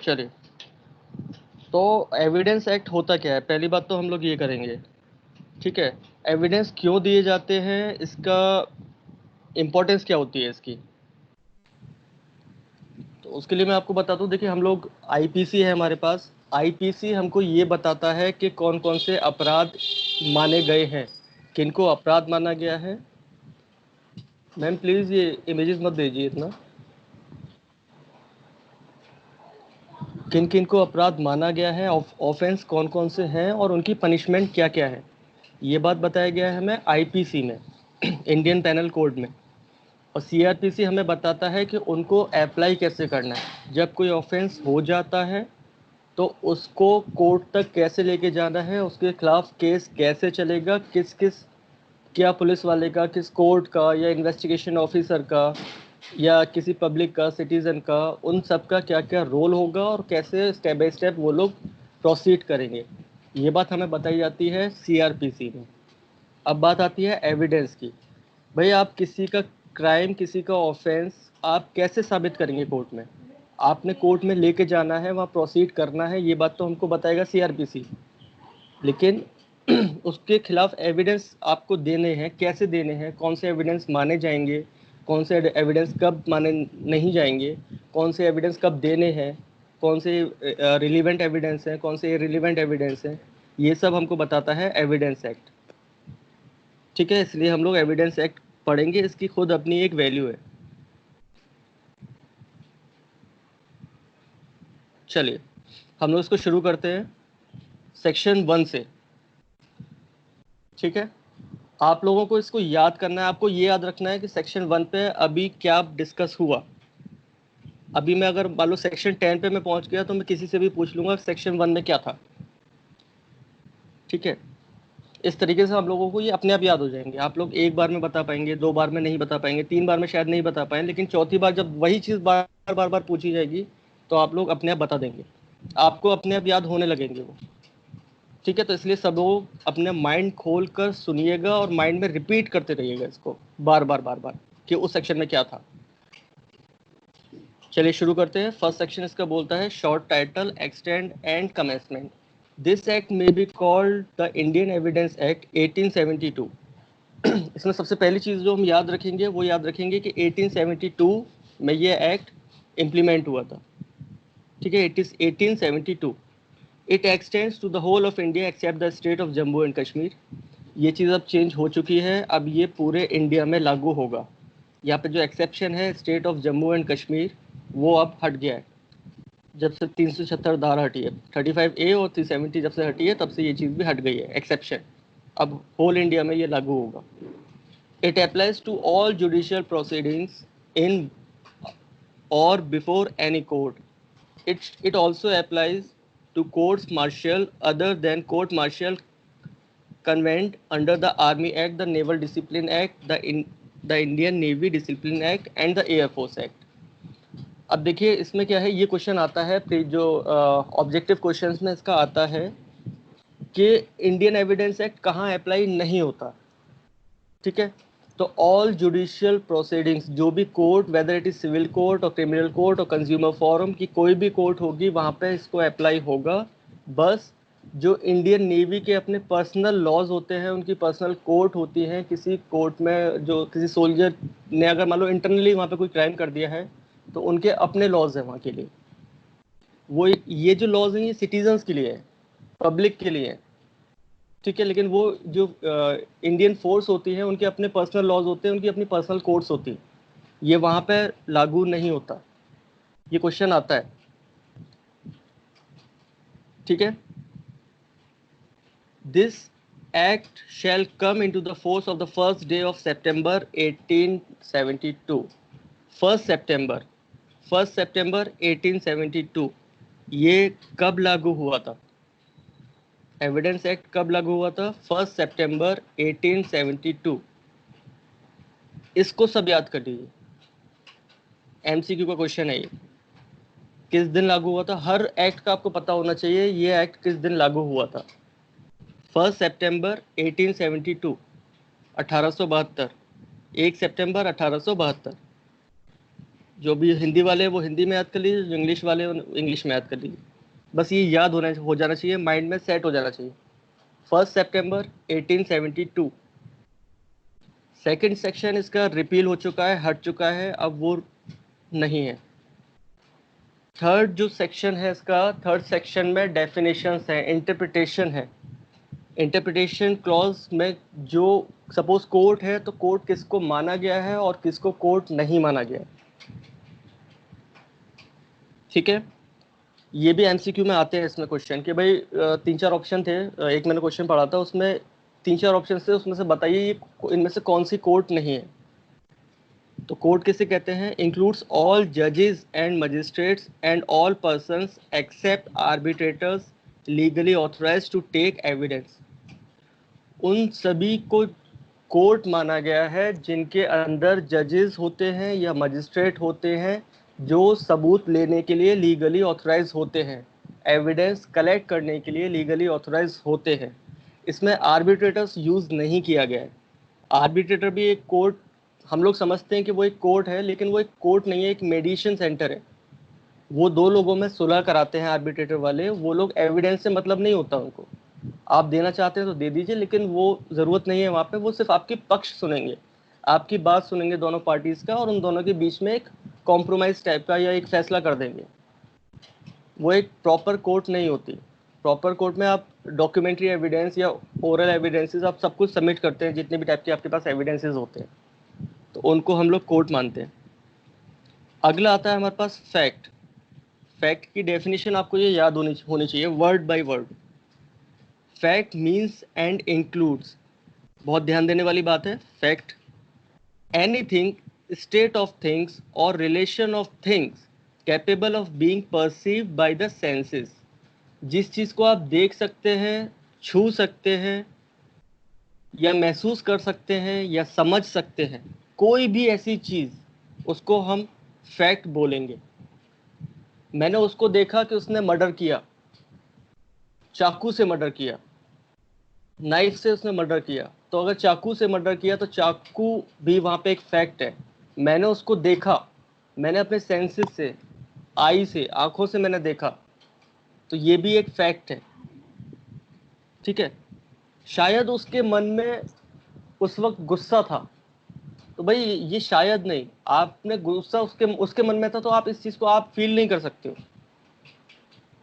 चलिए, तो evidence act होता क्या है, पहली बात तो हम लोग ये करेंगे। ठीक है, एविडेंस क्यों दिए जाते हैं, इसका इम्पोर्टेंस क्या होती है इसकी, तो उसके लिए मैं आपको बता दूं। देखिए, हम लोग आईपीसी है हमारे पास। आईपीसी हमको ये बताता है कि कौन कौन से अपराध माने गए हैं, किनको अपराध माना गया है। मैम प्लीज़ ये इमेजेस मत दीजिए इतना। किन किन को अपराध माना गया है, ऑफेंस कौन कौन से हैं और उनकी पनिशमेंट क्या क्या है, ये बात बताया गया है हमें आईपीसी में, इंडियन पैनल कोड में। और सीआरपीसी हमें बताता है कि उनको अप्लाई कैसे करना है। जब कोई ऑफेंस हो जाता है तो उसको कोर्ट तक कैसे लेके जाना है, उसके खिलाफ केस कैसे चलेगा, किस किस, क्या पुलिस वाले का, किस कोर्ट का, या इन्वेस्टिगेशन ऑफिसर का, या किसी पब्लिक का, सिटीज़न का, उन सब का क्या क्या रोल होगा और कैसे स्टेप बाय स्टेप वो लोग प्रोसीड करेंगे, ये बात हमें बताई जाती है सीआरपीसी में। अब बात आती है एविडेंस की। भाई, आप किसी का क्राइम, किसी का ऑफेंस आप कैसे साबित करेंगे कोर्ट में, आपने कोर्ट में लेके जाना है, वहाँ प्रोसीड करना है, ये बात तो हमको बताएगा सीआरपीसी। लेकिन उसके खिलाफ एविडेंस आपको देने हैं, कैसे देने हैं, कौन से एविडेंस माने जाएंगे, कौन से एविडेंस कब माने नहीं जाएंगे, कौन से एविडेंस कब देने हैं, कौन से रिलीवेंट एविडेंस हैं, कौन से इरिलीवेंट एविडेंस हैं, ये सब हमको बताता है एविडेंस एक्ट। ठीक है, इसलिए हम लोग एविडेंस एक्ट पढ़ेंगे, इसकी खुद अपनी एक वैल्यू है। चलिए, हम लोग इसको शुरू करते हैं सेक्शन 1 से। ठीक है, आप लोगों को इसको याद करना है, आपको ये याद रखना है कि सेक्शन 1 पे अभी क्या डिस्कस हुआ। अभी मैं अगर मान लो सेक्शन 10 पे मैं पहुंच गया तो मैं किसी से भी पूछ लूंगा सेक्शन 1 में क्या था। ठीक है, इस तरीके से हम लोगों को ये अपने आप याद हो जाएंगे। आप लोग एक बार में बता पाएंगे, 2 बार में नहीं बता पाएंगे, 3 बार में शायद नहीं बता पाएंगे, लेकिन चौथी बार जब वही चीज़ बार बार बार पूछी जाएगी तो आप लोग अपने आप बता देंगे, आपको अपने आप याद होने लगेंगे वो। ठीक है, तो इसलिए सब लोग अपने माइंड खोल कर सुनिएगा और माइंड में रिपीट करते रहिएगा इसको बार बार बार बार कि उस सेक्शन में क्या था। चलिए शुरू करते हैं। फर्स्ट सेक्शन इसका बोलता है short title, extend and commencement. This act may be called the Indian evidence act 1872। इसमें सबसे पहली चीज़ जो हम याद रखेंगे वो याद रखेंगे कि 1872 में ये एक्ट इम्प्लीमेंट हुआ था। ठीक है, it is 1872। It extends to the whole of India except the state of Jammu and Kashmir. ये चीज़ अब चेंज हो चुकी है, अब ये पूरे इंडिया में लागू होगा। यहाँ पे जो एक्सेप्शन है state of Jammu and Kashmir, वो अब हट गया है जब से 376 धारा हटी है। 35A और 370 जब से हटी है तब से ये चीज़ भी हट गई है, एक्सेप्शन। अब होल इंडिया में ये लागू होगा। It applies to all judicial proceedings in or before any court. It also applies to courts martial other than court martial convened under the Army Act, the Naval Discipline Act, the Indian Navy Discipline Act and the Air Force Act। अब देखिए इसमें क्या है, ये question आता है जो objective questions में इसका आता है कि इंडियन एविडेंस एक्ट कहाँ अप्लाई नहीं होता। ठीक है, तो ऑल जुडिशियल प्रोसीडिंग्स, जो भी court, whether it is civil court और क्रिमिनल कोर्ट और कंज्यूमर फोरम की कोई भी कोर्ट होगी, वहाँ पे इसको अप्लाई होगा। बस जो इंडियन नेवी के अपने पर्सनल लॉज होते हैं, उनकी पर्सनल कोर्ट होती हैं, किसी कोर्ट में जो किसी सोल्जर ने अगर मान लो इंटरनली वहाँ पे कोई क्राइम कर दिया है तो उनके अपने लॉज हैं वहाँ के लिए। वो ये जो लॉज हैं ये सिटीजन्स के लिए है, पब्लिक के लिए है। ठीक है, लेकिन वो जो इंडियन फोर्स होती है उनके अपने पर्सनल लॉज होते हैं, उनकी अपनी पर्सनल कोर्ट्स होती हैं, ये वहाँ पे लागू नहीं होता। ये क्वेश्चन आता है। ठीक है, this act shall come into the force of the first day of September 1872। First September 1872 ये कब लागू हुआ था? एविडेंस एक्ट कब लागू हुआ था? 1 सितंबर 1872। इसको सब याद कर लीजिए, एमसीक्यू का क्वेश्चन है ये। किस दिन लागू हुआ था? हर एक्ट का आपको पता होना चाहिए ये एक्ट किस दिन लागू हुआ था। 1 सितंबर 1872, 1872, 1 सितंबर 1872। जो भी हिंदी वाले हैं वो हिंदी में याद कर लीजिए, जो इंग्लिश वाले हैं इंग्लिश में याद कर लीजिए। बस ये याद हो जाना चाहिए, माइंड में सेट हो जाना चाहिए। 1 सितंबर 1872। सेकंड सेक्शन इसका रिपील हो चुका है, हट चुका है, अब वो नहीं है। थर्ड जो सेक्शन है इसका, थर्ड सेक्शन में डेफिनेशंस है, इंटरप्रिटेशन है। इंटरप्रिटेशन क्लॉज में जो सपोज कोर्ट है तो कोर्ट किसको माना गया है और किसको कोर्ट नहीं माना गया है। ठीक है, ये भी एमसीक्यू में आते हैं इसमें क्वेश्चन कि भाई 3-4 ऑप्शन थे, एक मैंने क्वेश्चन पढ़ा था उसमें 3-4 ऑप्शन थे, उसमें से बताइए ये इनमें से कौन सी कोर्ट नहीं है। तो कोर्ट किसे कहते हैं? इंक्लूड्स ऑल जजेस and magistrates and all persons except arbitrators legally authorised to take evidence. उन सभी को कोर्ट माना गया है जिनके अंदर जजेस होते हैं या मजिस्ट्रेट होते हैं जो सबूत लेने के लिए लीगली ऑथराइज होते हैं, एविडेंस कलेक्ट करने के लिए लीगली ऑथराइज होते हैं। इसमें आर्बिट्रेटर्स यूज़ नहीं किया गया है। आर्बिट्रेटर भी एक कोर्ट, हम लोग समझते हैं कि वो एक कोर्ट है, लेकिन वो एक कोर्ट नहीं है, एक मेडिएशन सेंटर है। वो दो लोगों में सुलह कराते हैं आर्बिट्रेटर वाले। वो लोग एविडेंस से मतलब नहीं होता उनको, आप देना चाहते हैं तो दे दीजिए, लेकिन वो ज़रूरत नहीं है वहाँ पे। वो सिर्फ आपकी पक्ष सुनेंगे, आपकी बात सुनेंगे दोनों पार्टीज़ का, और उन दोनों के बीच में एक कॉम्प्रोमाइज़ टाइप का या एक फैसला कर देंगे। वो एक प्रॉपर कोर्ट नहीं होती। प्रॉपर कोर्ट में आप डॉक्यूमेंट्री एविडेंस या ओरल एविडेंसेस आप सब कुछ सबमिट करते हैं, जितने भी टाइप के आपके पास एविडेंसेस होते हैं, तो उनको हम लोग कोर्ट मानते हैं। अगला आता है हमारे पास फैक्ट। फैक्ट की डेफिनेशन आपको ये याद होनी चाहिए word by word. Fact means and includes, बहुत ध्यान देने वाली बात है। Fact, anything, state of things or relation of things capable of being perceived by the senses. जिस चीज़ को आप देख सकते हैं, छू सकते हैं या महसूस कर सकते हैं या समझ सकते हैं, कोई भी ऐसी चीज़, उसको हम फैक्ट बोलेंगे। मैंने उसको देखा कि उसने मर्डर किया, चाकू से मर्डर किया, नाइफ से उसने मर्डर किया, तो अगर चाकू से मर्डर किया तो चाकू भी वहाँ पे एक फैक्ट है। मैंने उसको देखा, मैंने अपने सेंसेस से, आई से, आंखों से मैंने देखा, तो ये भी एक फैक्ट है। ठीक है, शायद उसके मन में उस वक्त गुस्सा था, तो भाई ये शायद नहीं, आपने गुस्सा उसके उसके मन में था, तो आप इस चीज़ को आप फील नहीं कर सकते हो।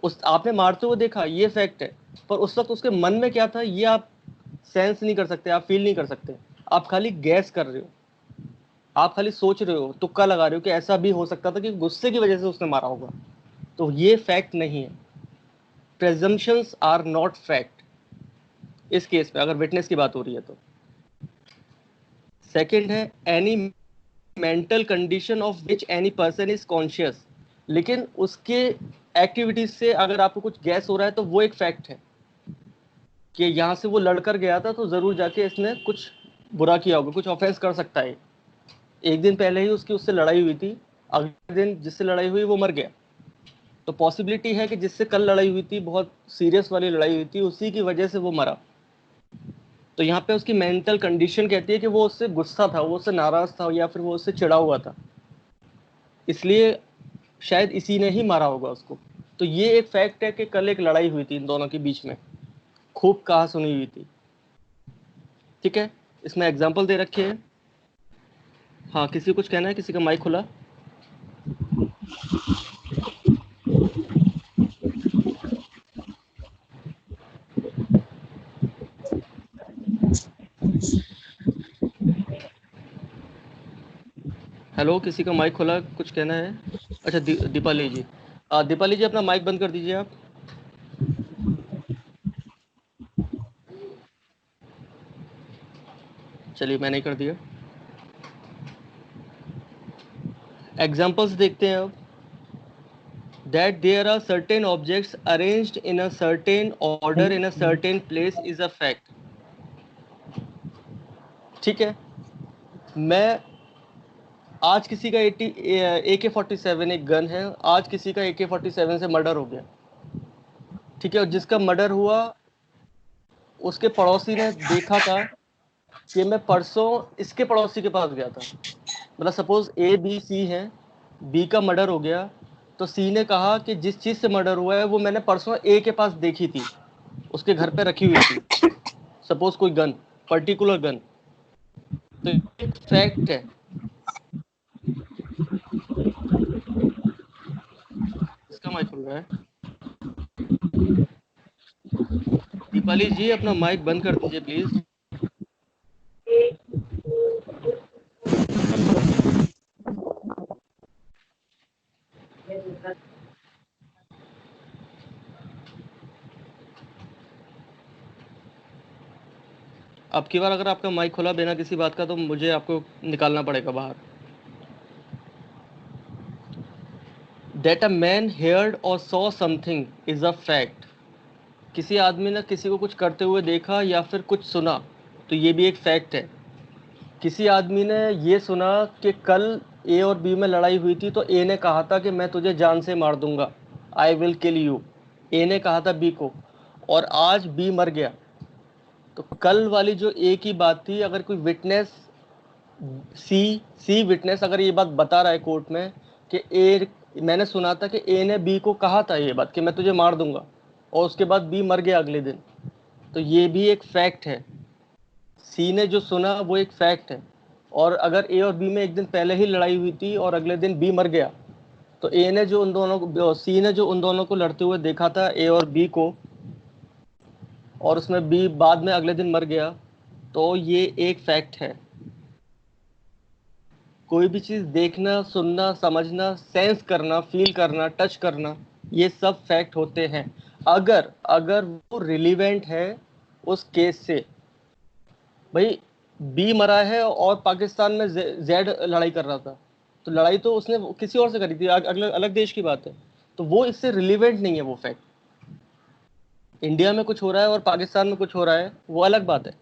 उस आपने मारते हुए देखा, ये फैक्ट है, पर उस वक्त उसके मन में क्या था ये आप सेंस नहीं कर सकते, आप फील नहीं कर सकते। आप खाली गैस कर रहे हो, आप खाली सोच रहे हो, तुक्का लगा रहे हो कि ऐसा भी हो सकता था कि गुस्से की वजह से उसने मारा होगा, तो ये फैक्ट नहीं है। प्रेजम्पशंस आर नॉट फैक्ट इस केस पे, अगर विटनेस की बात हो रही है तो। सेकंड है any mental condition of which any person is conscious. लेकिन उसके एक्टिविटीज से अगर आपको कुछ गैस हो रहा है तो वो एक फैक्ट है कि यहाँ से वो लड़कर गया था तो ज़रूर जाके इसने कुछ बुरा किया होगा, कुछ ऑफेंस कर सकता है। एक दिन पहले ही उसकी उससे लड़ाई हुई थी, अगले दिन जिससे लड़ाई हुई वो मर गया, तो पॉसिबिलिटी है कि जिससे कल लड़ाई हुई थी, बहुत सीरियस वाली लड़ाई हुई थी, उसी की वजह से वो मरा। तो यहाँ पे उसकी मेंटल कंडीशन कहती है कि वो उससे गुस्सा था, वो उससे नाराज था, या फिर वो उससे चिढ़ा हुआ था, इसलिए शायद इसी ने ही मारा होगा उसको। तो ये एक फैक्ट है कि कल एक लड़ाई हुई थी इन दोनों के बीच में, खूब कहा सुनी हुई थी। ठीक है, इसमें एग्जाम्पल दे रखे हैं। हाँ, किसी को कुछ कहना है? किसी का माइक खुला? हेलो, किसी का माइक खुला, कुछ कहना है? अच्छा, दीपाली जी, दीपाली जी अपना माइक बंद कर दीजिए आप। चलिए, मैंने कर दिया। एग्जाम्पल्स देखते हैं अब। That there are certain objects arranged in a certain order in a certain place is a fact. ठीक है, मैं आज किसी का AK-47 एक गन है, आज किसी का AK-47 से मर्डर हो गया। ठीक है, और जिसका मर्डर हुआ उसके पड़ोसी ने देखा था कि मैं परसों इसके पड़ोसी के पास गया था। मतलब सपोज A B C है, बी का मर्डर हो गया, तो सी ने कहा कि जिस चीज से मर्डर हुआ है वो मैंने परसों ए के पास देखी थी, उसके घर पे रखी हुई थी, सपोज कोई गन, पर्टिकुलर गन। तो एक फैक्ट है। इसका माइक खुल रहा है। दीपाली जी अपना माइक बंद कर दीजिए प्लीज। अब की बार अगर आपका माइक खुला बिना किसी बात का तो मुझे आपको निकालना पड़ेगा बाहर। That a man heard or saw something is a fact. किसी आदमी ने किसी को कुछ करते हुए देखा या फिर कुछ सुना तो ये भी एक फैक्ट है। किसी आदमी ने ये सुना कि कल ए और बी में लड़ाई हुई थी, तो ए ने कहा था कि मैं तुझे जान से मार दूंगा, आई विल किल यू। ए ने कहा था बी को, और आज बी मर गया। तो कल वाली जो ए की बात थी, अगर कोई विटनेस सी विटनेस अगर ये बात बता रहा है कोर्ट में कि ए, मैंने सुना था कि ए ने बी को कहा था ये बात कि मैं तुझे मार दूंगा, और उसके बाद बी मर गया अगले दिन, तो ये भी एक फैक्ट है। सी ने जो सुना वो एक फैक्ट है। और अगर ए और बी में एक दिन पहले ही लड़ाई हुई थी और अगले दिन बी मर गया, तो ए ने जो उन दोनों को, सी ने जो उन दोनों को लड़ते हुए देखा था ए और बी को, और उसमें बी बाद में अगले दिन मर गया, तो ये एक फैक्ट है। कोई भी चीज देखना, सुनना, समझना, सेंस करना, फील करना, टच करना, ये सब फैक्ट होते हैं, अगर अगर वो रिलीवेंट है उस केस से। भाई बी मरा है और पाकिस्तान में जेड लड़ाई कर रहा था, तो लड़ाई तो उसने किसी और से करी थी, अगले अलग देश की बात है, तो वो इससे रिलीवेंट नहीं है वो फैक्ट। इंडिया में कुछ हो रहा है और पाकिस्तान में कुछ हो रहा है, वो अलग बात है,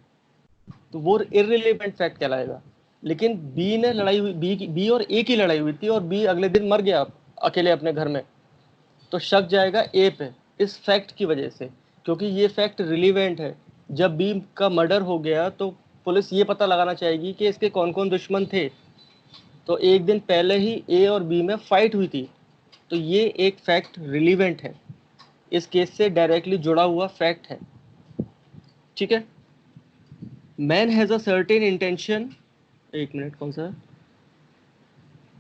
तो वो इररिलेवेंट फैक्ट कहलाएगा। लेकिन बी ने लड़ाई हुई, बी और ए की लड़ाई हुई थी और बी अगले दिन मर गया अकेले अपने घर में, तो शक जाएगा ए पे इस फैक्ट की वजह से, क्योंकि ये फैक्ट रिलीवेंट है। जब बी का मर्डर हो गया तो पुलिस ये पता लगाना चाहेगी कि इसके कौन कौन दुश्मन थे, तो एक दिन पहले ही ए और बी में फाइट हुई थी, तो ये एक फैक्ट रिलीवेंट है, इस केस से डायरेक्टली जुड़ा हुआ फैक्ट है। ठीक है। Man has a certain intention, एक मिनट कौन सा,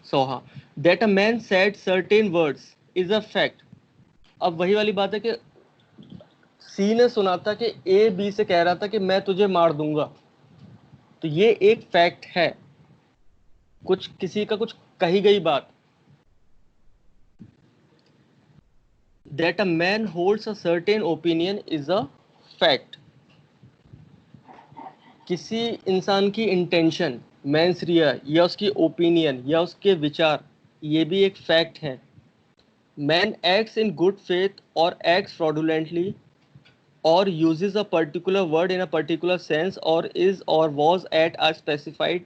Soha, that a man said certain words is a fact. अब वही वाली बात है कि सी ने सुना था कि ए बी से कह रहा था कि मैं तुझे मार दूंगा, तो ये एक फैक्ट है, कुछ किसी का कुछ कही गई बात। That a man holds a certain opinion is a fact. किसी इंसान की इंटेंशन, मैंसरिया, या उसकी ओपिनियन या उसके विचार, ये भी एक फैक्ट है। Man acts in good faith or acts fraudulently or uses a particular word in a particular sense or is or was at a specified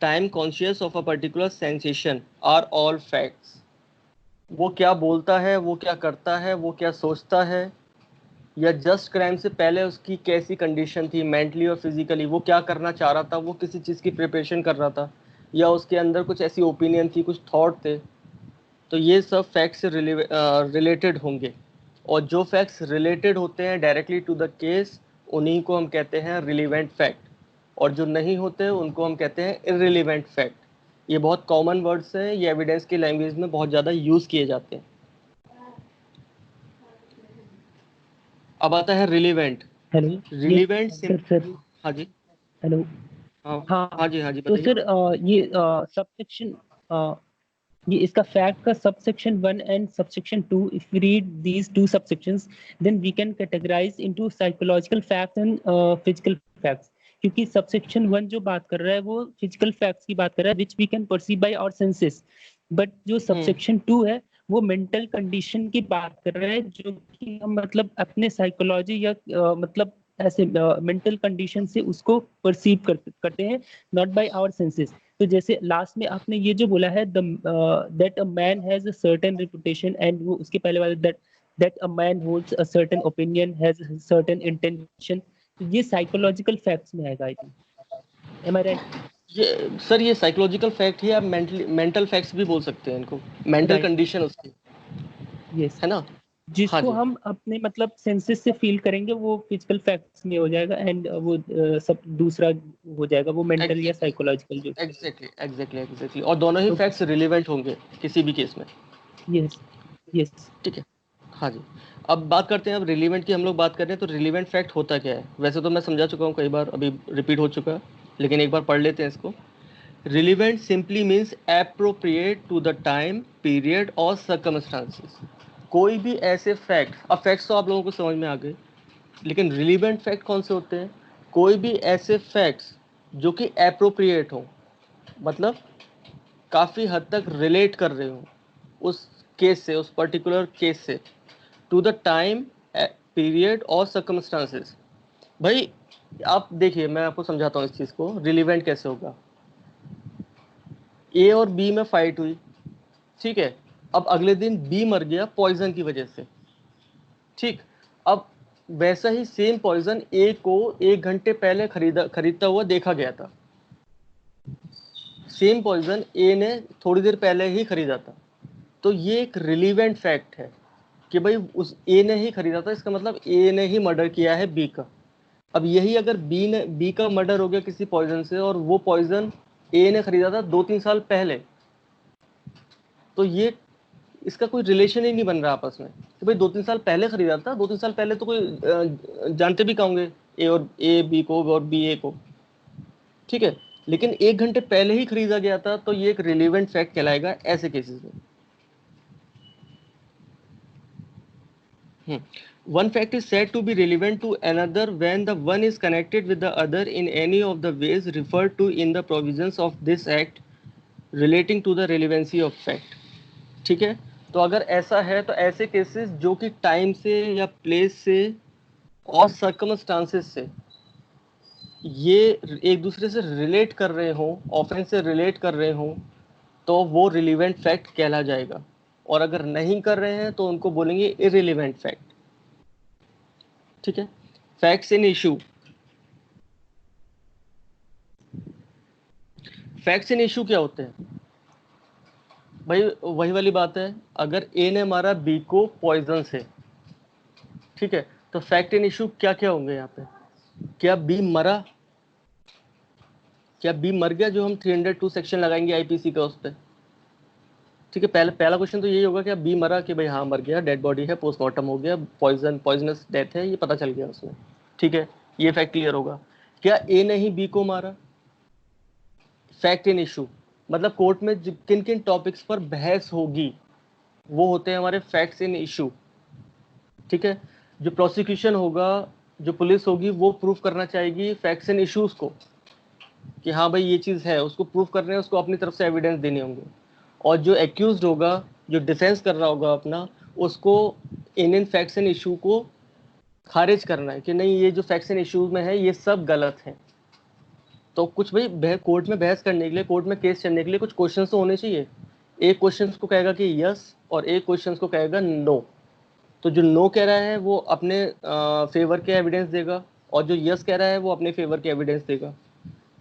time conscious of a particular sensation are all facts. वो क्या बोलता है, वो क्या करता है, वो क्या सोचता है, या जस्ट क्राइम से पहले उसकी कैसी कंडीशन थी मेंटली और फिजिकली, वो क्या करना चाह रहा था, वो किसी चीज़ की प्रिपरेशन कर रहा था, या उसके अंदर कुछ ऐसी ओपिनियन थी, कुछ थॉट थे, तो ये सब फैक्ट से रिलेटेड होंगे। और जो फैक्ट्स रिलेटेड होते हैं डायरेक्टली टू द केस, उन्हीं को हम कहते हैं रिलीवेंट फैक्ट, और जो नहीं होते उनको हम कहते हैं इररिलेवेंट फैक्ट। ये बहुत कॉमन वर्ड्स हैं, ये एविडेंस की लैंग्वेज में बहुत ज़्यादा यूज़ किए जाते हैं। अब आता है relevant. Hello. Relevant sir sir हाँ जी। हेलो। हाँ हाँ, हाँ जी, हाँ जी, तो बताइए। सर ये सबसेक्शन, ये इसका फैक्ट का subsection 1 and subsection 2, if we read these two subsections then we can categorise into psychological facts and physical facts. क्योंकि सबसेक्शन 1 जो बात कर रहा है वो फिजिकल फैक्ट्स की बात कर रहा है which we can perceive by our senses, but जो सबसेक्शन 2 है वो मेंटल कंडीशन की बात कर रहा है, जो कि हम मतलब अपने साइकोलॉजी या मतलब ऐसे मेंटल कंडीशन से उसको परसीव करते हैं, नॉट बाय आवर सेंसेस। तो जैसे लास्ट में आपने ये जो बोला है that a man has a certain reputation, and वो उसके पहले वाले that a man holds a certain opinion, has certain intention, तो ये साइकोलॉजिकल फैक्ट्स में आएगा I think. Am I right? ये सर ये साइकोलॉजिकल फैक्ट है, या मेंटल फैक्ट्स भी बोल सकते हैं इनको, मेंटल राइट, कंडीशन उसकी, यस, है ना। हाँ जिसको जी, हम अपने मतलब सेंसेस से फील करेंगे वो फिजिकल फैक्ट्स में हो जाएगा, एंड वो सब दूसरा हो जाएगा, वो मेंटल या एग्जैक्टली साइकोलॉजिकल जो। एग्जैक्टली, और दोनों ही तो फैक्ट्स रिलेवेंट होंगे किसी भी केस में। यस, यस, ठीक है। हाँ जी। अब बात करते हैं, अब रिलीवेंट की हम लोग बात कर रहे हैं, तो रिलीवेंट फैक्ट होता क्या है? वैसे तो मैं समझा चुका हूँ कई बार, अभी रिपीट हो चुका है, लेकिन एक बार पढ़ लेते हैं इसको। Relevant simply means appropriate to the time period और सर्कमस्टांसेस। कोई भी ऐसे फैक्ट, अब फैक्ट्स तो आप लोगों को समझ में आ गए, लेकिन रिलीवेंट फैक्ट कौन से होते हैं? कोई भी ऐसे फैक्ट्स जो कि एप्रोप्रिएट हो, मतलब काफ़ी हद तक रिलेट कर रहे हो उस केस से, उस पर्टिकुलर केस से, टू द टाइम पीरियड और सर्कमस्टांसेस। भाई आप देखिए, मैं आपको समझाता हूँ इस चीज़ को, रिलीवेंट कैसे होगा। ए और बी में फाइट हुई, ठीक है। अब अगले दिन बी मर गया पॉइजन की वजह से, ठीक। अब वैसा ही सेम पॉइजन ए को 1 घंटे पहले खरीदता हुआ देखा गया था। सेम पॉइजन ए ने थोड़ी देर पहले ही खरीदा था। तो ये एक रिलीवेंट फैक्ट है कि भाई उस ए ने ही खरीदा था, इसका मतलब ए ने ही मर्डर किया है बी का। अब यही अगर बी का मर्डर हो गया किसी पॉइजन से, और वो पॉइजन ए ने खरीदा था 2-3 साल पहले, तो ये इसका कोई रिलेशन ही नहीं बन रहा आपस में कि भाई 2-3 साल पहले खरीदा था। 2-3 साल पहले तो कोई जानते भी कहाँ होंगे ए और ए बी को और बी ए को, ठीक है। लेकिन 1 घंटे पहले ही खरीदा गया था, तो ये एक रिलेवेंट फैक्ट कहलाएगा ऐसे केसेस में। One fact is said to be relevant to another when the one is connected with the other in any of the ways referred to in the provisions of this act relating to the relevancy of fact। ठीक है। तो अगर ऐसा है तो ऐसे cases जो कि टाइम से या प्लेस से और सर्कमस्टांसेस से ये एक दूसरे से रिलेट कर रहे हो, ऑफेंस से रिलेट कर रहे हो, तो वो रिलीवेंट फैक्ट कहला जाएगा। और अगर नहीं कर रहे हैं तो उनको बोलेंगे इररिलेवेंट फैक्ट। ठीक है। Facts in issue, facts in issue क्या होते हैं भाई? वही वाली बात है, अगर ए ने मारा बी को पॉइजन से, ठीक है, तो फैक्ट इन इशू क्या क्या होंगे यहाँ पे? क्या बी मरा? क्या बी मर गया, जो हम 302 सेक्शन लगाएंगे आईपीसी का उस पर, ठीक है। पहला क्वेश्चन तो यही होगा, क्या बी मरा? कि भाई हाँ मर गया, डेड बॉडी है, पोस्टमार्टम हो गया, पॉइजनस डेथ है, ये पता चल गया उसमें, ठीक है, ये फैक्ट क्लियर होगा। क्या ए ने ही बी को मारा? फैक्ट इन इशू मतलब कोर्ट में किन किन टॉपिक्स पर बहस होगी, वो होते हैं हमारे फैक्ट्स इन इशू, ठीक है। जो प्रोसिक्यूशन होगा, जो पुलिस होगी, वो प्रूफ करना चाहेगी फैक्ट्स इन इश्यूज को, कि हाँ भाई ये चीज़ है, उसको प्रूफ कर रहे हैं, उसको अपनी तरफ से एविडेंस देने होंगे। और जो एक्यूज्ड होगा, जो डिफेंस कर रहा होगा अपना, उसको इन फैक्ट्स एंड इशू को खारिज करना है कि नहीं, ये जो फैक्ट्स एंड इशूज में है ये सब गलत है। तो कुछ भाई कोर्ट में बहस करने के लिए, कोर्ट में केस चलने के लिए कुछ क्वेश्चंस तो होने चाहिए। एक क्वेश्चन को कहेगा कि यस, और एक क्वेश्चन को कहेगा नो। तो जो नो कह रहा है वो अपने फेवर के एविडेंस देगा, और जो यस कह रहा है वो अपने फेवर के एविडेंस देगा।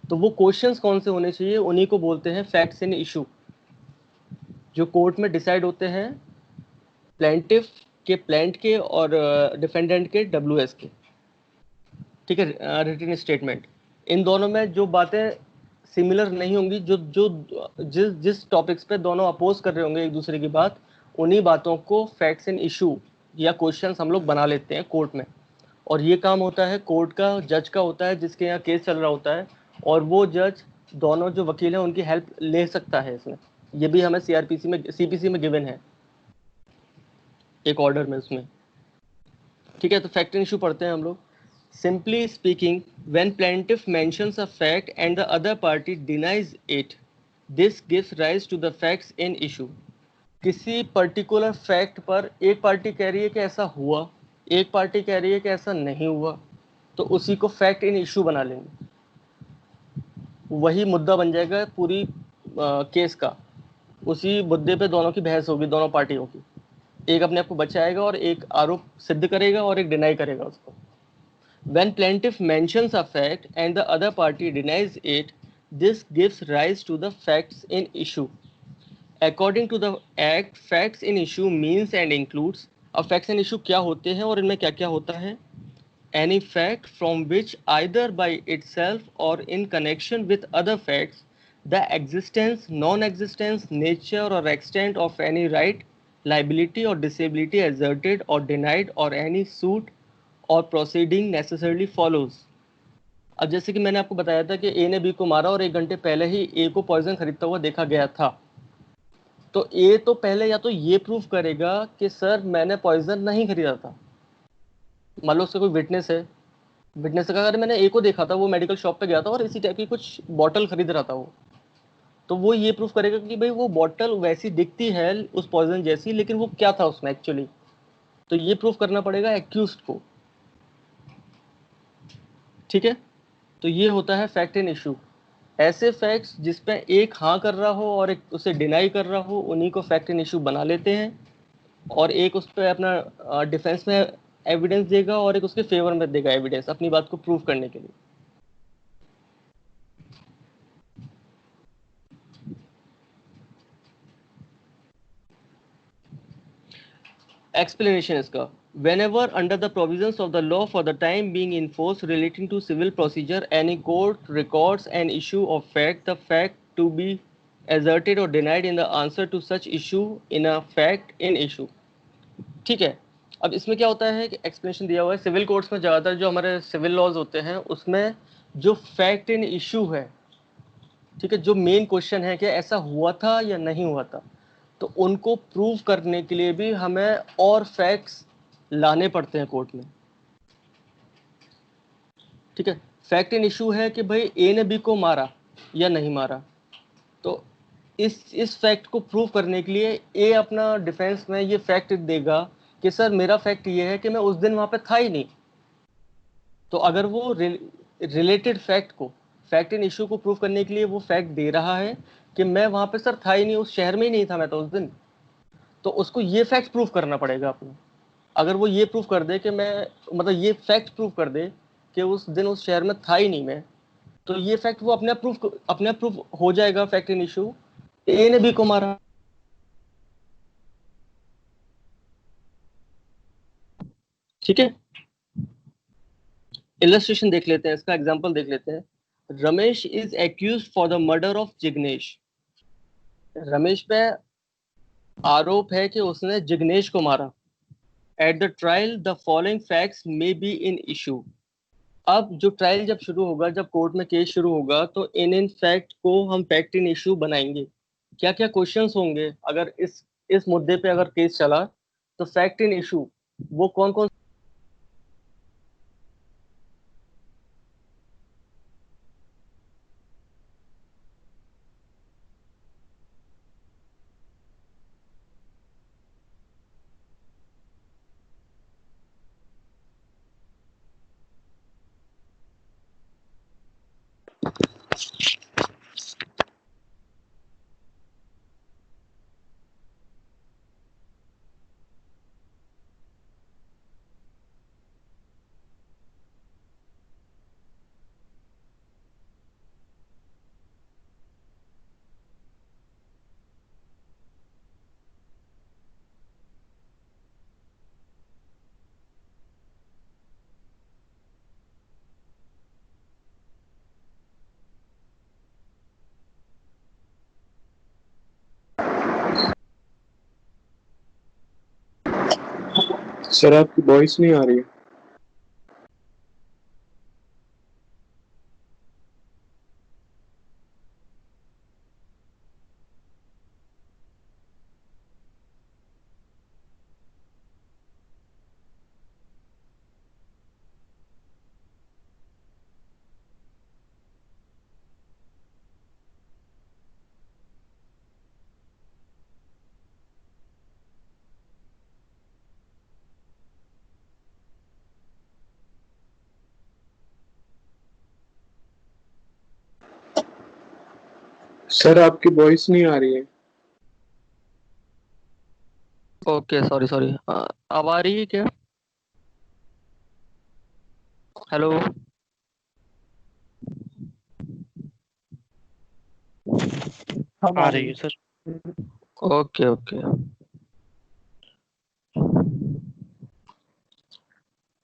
तो वो क्वेश्चंस कौन से होने चाहिए, उन्हीं को बोलते हैं फैक्ट्स इन इशू, जो कोर्ट में डिसाइड होते हैं प्लेंटिफ के, प्लेंट के, और डिफेंडेंट के, डब्ल्यूएस के, ठीक है, रिटन स्टेटमेंट। इन दोनों में जो बातें सिमिलर नहीं होंगी, जो जो जिस जिस टॉपिक्स पे दोनों अपोज कर रहे होंगे एक दूसरे की बात, उन्हीं बातों को फैक्ट्स इन इशू या क्वेश्चंस हम लोग बना लेते हैं कोर्ट में। और ये काम होता है कोर्ट का, जज का होता है, जिसके यहाँ केस चल रहा होता है। और वो जज दोनों जो वकील हैं उनकी हेल्प ले सकता है इसमें। ये भी हमें सीआरपीसी में, सीपीसी में गिवन है एक ऑर्डर में उसमें, ठीक है। तो फैक्ट इन इशू पढ़ते हैं हम लोग। Simply speaking, when plaintiff mentions a fact and the other party denies it, this gives rise to the facts in issue. किसी पर्टिकुलर फैक्ट पर एक पार्टी कह रही है कि ऐसा हुआ, एक पार्टी कह रही है कि ऐसा नहीं हुआ, तो उसी को फैक्ट इन इशू बना लेंगे। वही मुद्दा बन जाएगा पूरी केस का। उसी मुद्दे पे दोनों की बहस होगी, दोनों पार्टियों की। एक अपने आप को बचाएगा और एक आरोप सिद्ध करेगा और एक डिनाई करेगा उसको। When plaintiff mentions a fact and the other party denies it, This gives rise to the facts in issue. According to the Act, facts in issue means and includes. अब facts in issue क्या होते हैं और इनमें क्या क्या होता है? Any fact from which either by itself or in connection with other facts, the existence, non-existence, nature or extent of any right, liability or disability asserted or denied or any suit or proceeding necessarily follows. अब जैसे कि मैंने आपको बताया था कि ए ने B को मारा और 1 घंटे पहले ही ए को पॉइजन खरीदता हुआ देखा गया था, तो ए तो पहले या तो ये प्रूफ करेगा कि सर मैंने पॉइजन नहीं खरीदा था। मान लो उसका कोई विटनेस है, विटनेस का अगर मैंने ए को देखा था, वो मेडिकल शॉप पे गया था और इसी टाइप की कुछ बॉटल खरीद रहा था वो, तो वो ये प्रूफ करेगा कि भाई वो बॉटल वैसी दिखती है उस पॉइजन जैसी, लेकिन वो क्या था उसमें एक्चुअली, तो ये प्रूफ करना पड़ेगा एक्यूज्ड को। ठीक है, तो ये होता है फैक्ट इन इशू। ऐसे फैक्ट्स जिसपे एक हाँ कर रहा हो और एक उसे डिनाई कर रहा हो, उन्हीं को फैक्ट इन इशू बना लेते हैं, और एक उस पर अपना डिफेंस में एविडेंस देगा और एक उसके फेवर में देगा एविडेंस अपनी बात को प्रूव करने के लिए। Explanation इसका, whenever under the provisions of the law for the time being in force relating to civil procedure, any court records an issue of fact, the fact to be asserted or denied in the answer to such issue in a fact in issue। ठीक है, अब इसमें क्या होता है कि explanation दिया हुआ है, सिविल कोर्ट्स में ज़्यादातर जो हमारे सिविल लॉज होते हैं उसमें जो फैक्ट इन इशू है, ठीक है, जो मेन क्वेश्चन है कि ऐसा हुआ था या नहीं हुआ था, तो उनको प्रूव करने के लिए भी हमें और फैक्ट्स लाने पड़ते हैं कोर्ट में। ठीक है, फैक्ट इन इशू है कि भाई ए ने बी को मारा या नहीं मारा, तो इस फैक्ट को प्रूव करने के लिए ए अपना डिफेंस में ये फैक्ट देगा कि सर मेरा फैक्ट ये है कि मैं उस दिन वहां पे था ही नहीं। तो अगर वो रिलेटेड फैक्ट को, फैक्ट इन इशू को प्रूव करने के लिए वो फैक्ट दे रहा है कि मैं वहां पे सर था ही नहीं, उस शहर में ही नहीं था मैं तो उस दिन, तो उसको ये फैक्ट प्रूव करना पड़ेगा अपने। अगर वो ये प्रूव कर दे कि मैं, मतलब ये फैक्ट प्रूव कर दे कि उस दिन उस शहर में था ही नहीं मैं, तो ये फैक्ट वो अपने आप प्रूफ हो जाएगा फैक्ट इन इशू, ए ने बी को मारा। ठीक है, इलस्ट्रेशन देख लेते हैं, इसका एग्जांपल देख लेते हैं। Ramesh is accused for the murder of Jignesh. Ramesh पे आरोप है कि उसने जिग्नेश को मारा। At the trial the following facts may be in issue. अब जो ट्रायल जब शुरू होगा, जब कोर्ट में केस शुरू होगा, तो इन फैक्ट को हम फैक्ट इन इशू बनाएंगे। क्या क्या क्वेश्चंस होंगे अगर इस मुद्दे पे अगर केस चला, तो फैक्ट इन इशू वो कौन कौन। सर आपकी वॉइस नहीं आ रही है। सर आपकी वॉइस नहीं आ रही है। ओके, सॉरी सॉरी, अब आ रही है क्या? हेलो। अब आ रही है सर। Okay okay.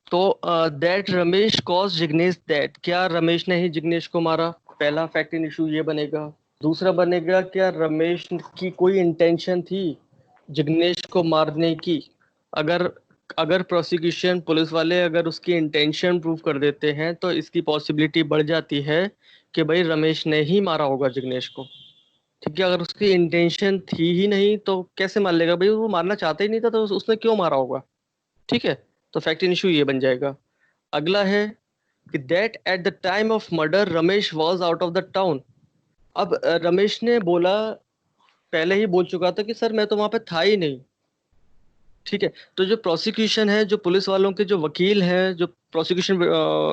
तो that Ramesh causes Jignesh that, क्या रमेश ने ही जिग्नेश को मारा? पहला फैक्ट इन इशू ये बनेगा। दूसरा बनेगा, क्या रमेश की कोई इंटेंशन थी जिग्नेश को मारने की? अगर अगर प्रोसिक्यूशन पुलिस वाले अगर उसकी इंटेंशन प्रूव कर देते हैं तो इसकी पॉसिबिलिटी बढ़ जाती है कि भाई रमेश ने ही मारा होगा जिग्नेश को। ठीक है, अगर उसकी इंटेंशन थी ही नहीं तो कैसे मान लेगा भाई, वो मारना चाहता ही नहीं था तो उसने क्यों मारा होगा? ठीक है, तो फैक्ट इन इशू ये बन जाएगा। अगला है कि that at the time of murder Ramesh was out of the town. अब रमेश ने बोला, पहले ही बोल चुका था कि सर मैं तो वहां पे था ही नहीं। ठीक है, तो जो प्रोसिक्यूशन है, जो पुलिस वालों के जो वकील हैं, जो प्रोसिक्यूशन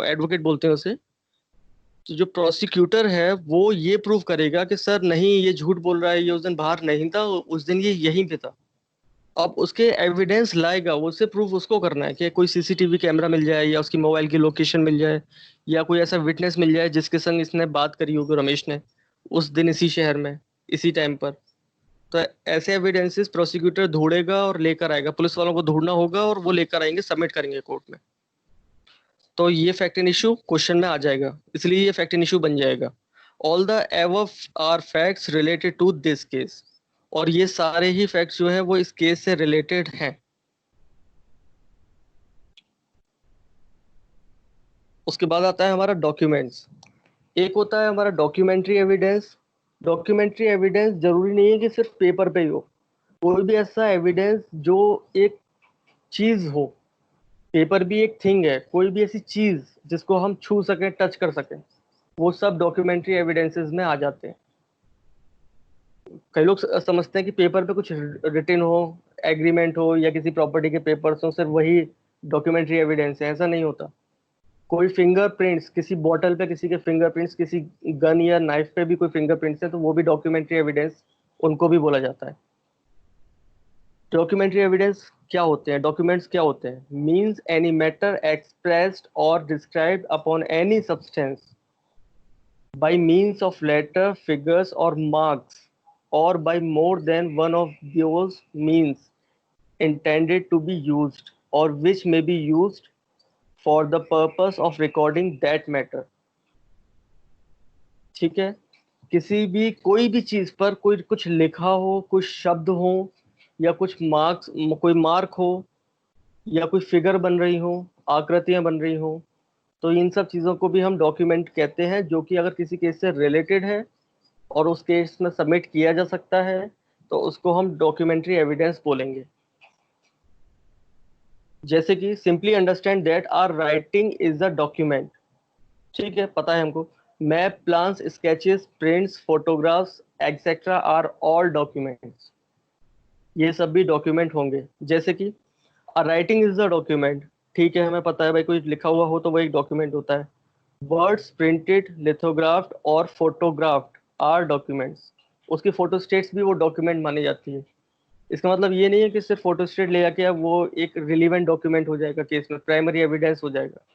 एडवोकेट बोलते हैं उसे, तो जो प्रोसिक्यूटर है वो ये प्रूव करेगा कि सर नहीं, ये झूठ बोल रहा है, ये उस दिन बाहर नहीं था, उस दिन ये यहीं पे था। अब उसके एविडेंस लाएगा, वो उसे प्रूफ उसको करना है कि कोई सीसीटीवी कैमरा मिल जाए या उसकी मोबाइल की लोकेशन मिल जाए या कोई ऐसा विटनेस मिल जाए जिसके संग इसने बात करी होगी रमेश ने उस दिन इसी शहर में इसी टाइम पर। तो ऐसे एविडेंसेस प्रोसिक्यूटर ढूंढेगा और लेकर आएगा, पुलिस वालों को ढूंढना होगा और वो लेकर आएंगे, सबमिट करेंगे कोर्ट में। तो ये फैक्ट इन इशू क्वेश्चन में आ जाएगा, इसलिए ये फैक्ट इन इशू बन जाएगा। All the above are facts related to this case, और ये सारे ही फैक्ट्स जो है वो इस केस से रिलेटेड हैं। उसके बाद आता है हमारा डॉक्यूमेंट्स। एक होता है हमारा डॉक्यूमेंट्री एविडेंस। डॉक्यूमेंट्री एविडेंस जरूरी नहीं है कि सिर्फ पेपर पे ही हो, कोई भी ऐसा एविडेंस जो एक चीज हो, पेपर भी एक थिंग है, कोई भी ऐसी चीज जिसको हम छू सकें, टच कर सकें, वो सब डॉक्यूमेंट्री एविडेंसेस में आ जाते हैं। कई लोग समझते हैं कि पेपर पे कुछ रिटन हो, एग्रीमेंट हो या किसी प्रॉपर्टी के पेपर्स हो, सिर्फ वही डॉक्यूमेंट्री एविडेंस है, ऐसा नहीं होता। कोई फिंगरप्रिंट्स, किसी बॉटल पे किसी के फिंगरप्रिंट्स, किसी गन या नाइफ पे भी कोई फिंगरप्रिंट्स है तो वो भी डॉक्यूमेंट्री एविडेंस, उनको भी बोला जाता है। डॉक्यूमेंट्री एविडेंस क्या होते हैं? डॉक्यूमेंट्स क्या होते हैं? मींस एनी मैटर एक्सप्रेस्ड और described upon any substance by means of letter, figures or marks, or by more than one of those means intended to be used or which may be used for the purpose of recording that matter। ठीक है, किसी भी कोई भी चीज पर कोई कुछ लिखा हो, कुछ शब्द हो या कुछ मार्क्स, कोई मार्क हो या कोई फिगर बन रही हो, आकृतियां बन रही हो, तो इन सब चीजों को भी हम डॉक्यूमेंट कहते हैं, जो कि अगर किसी केस से रिलेटेड है और उस केस में सबमिट किया जा सकता है तो उसको हम डॉक्यूमेंट्री एविडेंस बोलेंगे। जैसे कि simply understand that or writing is a document. ठीक है, पता है हमको, map, plans, sketches, prints, photographs etcetera are all documents. ये सब भी डॉक्यूमेंट होंगे। जैसे कि राइटिंग इज अ डॉक्यूमेंट, ठीक है, हमें पता है भाई, कोई लिखा हुआ हो तो वो एक डॉक्यूमेंट होता है। वर्ड्स प्रिंटेड, लिथोग्राफ्ड और फोटोग्राफ्ड आर डॉक्यूमेंट्स। उसकी फोटोस्टेट्स भी वो डॉक्यूमेंट मानी जाती है। इसका मतलब ये नहीं है कि सिर्फ फोटोस्टेट ले जाके वो एक रिलीवेंट डॉक्यूमेंट हो जाएगा, केस में प्राइमरी एविडेंस हो जाएगा।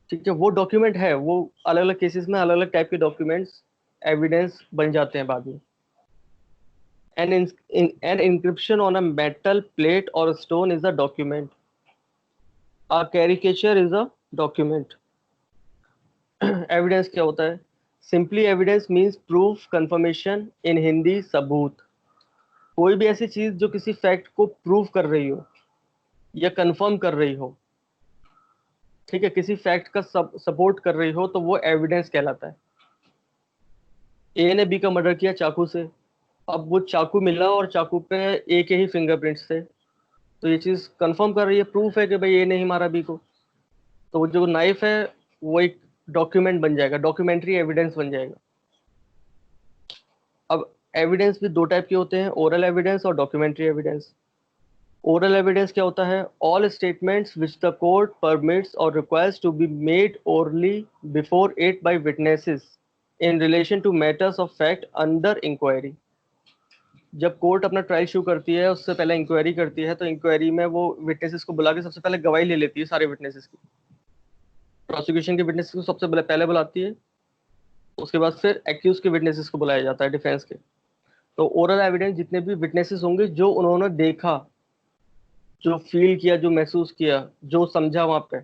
ठीक है, वो डॉक्यूमेंट है, वो अलग अलग केसेस में अलग अलग टाइप के डॉक्यूमेंट्स एविडेंस बन जाते हैं बाद में। An inscription on a metal plate or stone is a document. A caricature is a document. Evidence क्या होता है? Simply evidence means proof, confirmation, in Hindi सबूत। कोई भी ऐसी चीज जो किसी फैक्ट को प्रूव कर रही हो या कंफर्म कर रही हो, ठीक है, किसी फैक्ट का सपोर्ट कर रही हो, तो वो एविडेंस कहलाता है। ए ने बी का मर्डर किया चाकू से, अब वो चाकू मिला और चाकू पे ए के ही फिंगरप्रिंट्स थे, तो ये चीज कंफर्म कर रही है, प्रूफ है कि भाई ए ने ही मारा बी को। तो वो जो नाइफ है वो एक डॉक्यूमेंट बन जाएगा, डॉक्यूमेंट्री एविडेंस बन जाएगा। अब एविडेंस भी दो टाइप के होते हैं, ओरल एविडेंस और डॉक्यूमेंट्री एविडेंस। ओरल एविडेंस क्या होता है? All statements which the court permits or requires to be made orally before it by witnesses in relation to matters of fact under inquiry. जब court अपना trial शुरू करती है, उससे पहले इंक्वायरी करती है, तो इंक्वायरी में वो विटनेसेस को बुला के सबसे पहले गवाही ले लेती है, सारे विटनेसेस की। प्रोसिक्यूशन के विटनेसेस को सबसे पहले बुलाती है, उसके बाद फिर एक्यूज के विटनेसेस को बुलाया जाता है डिफेंस के। तो ओरल एविडेंस जितने भी विटनेसेस होंगे जो उन्होंने देखा, जो फील किया, जो महसूस किया, जो समझा वहां पे,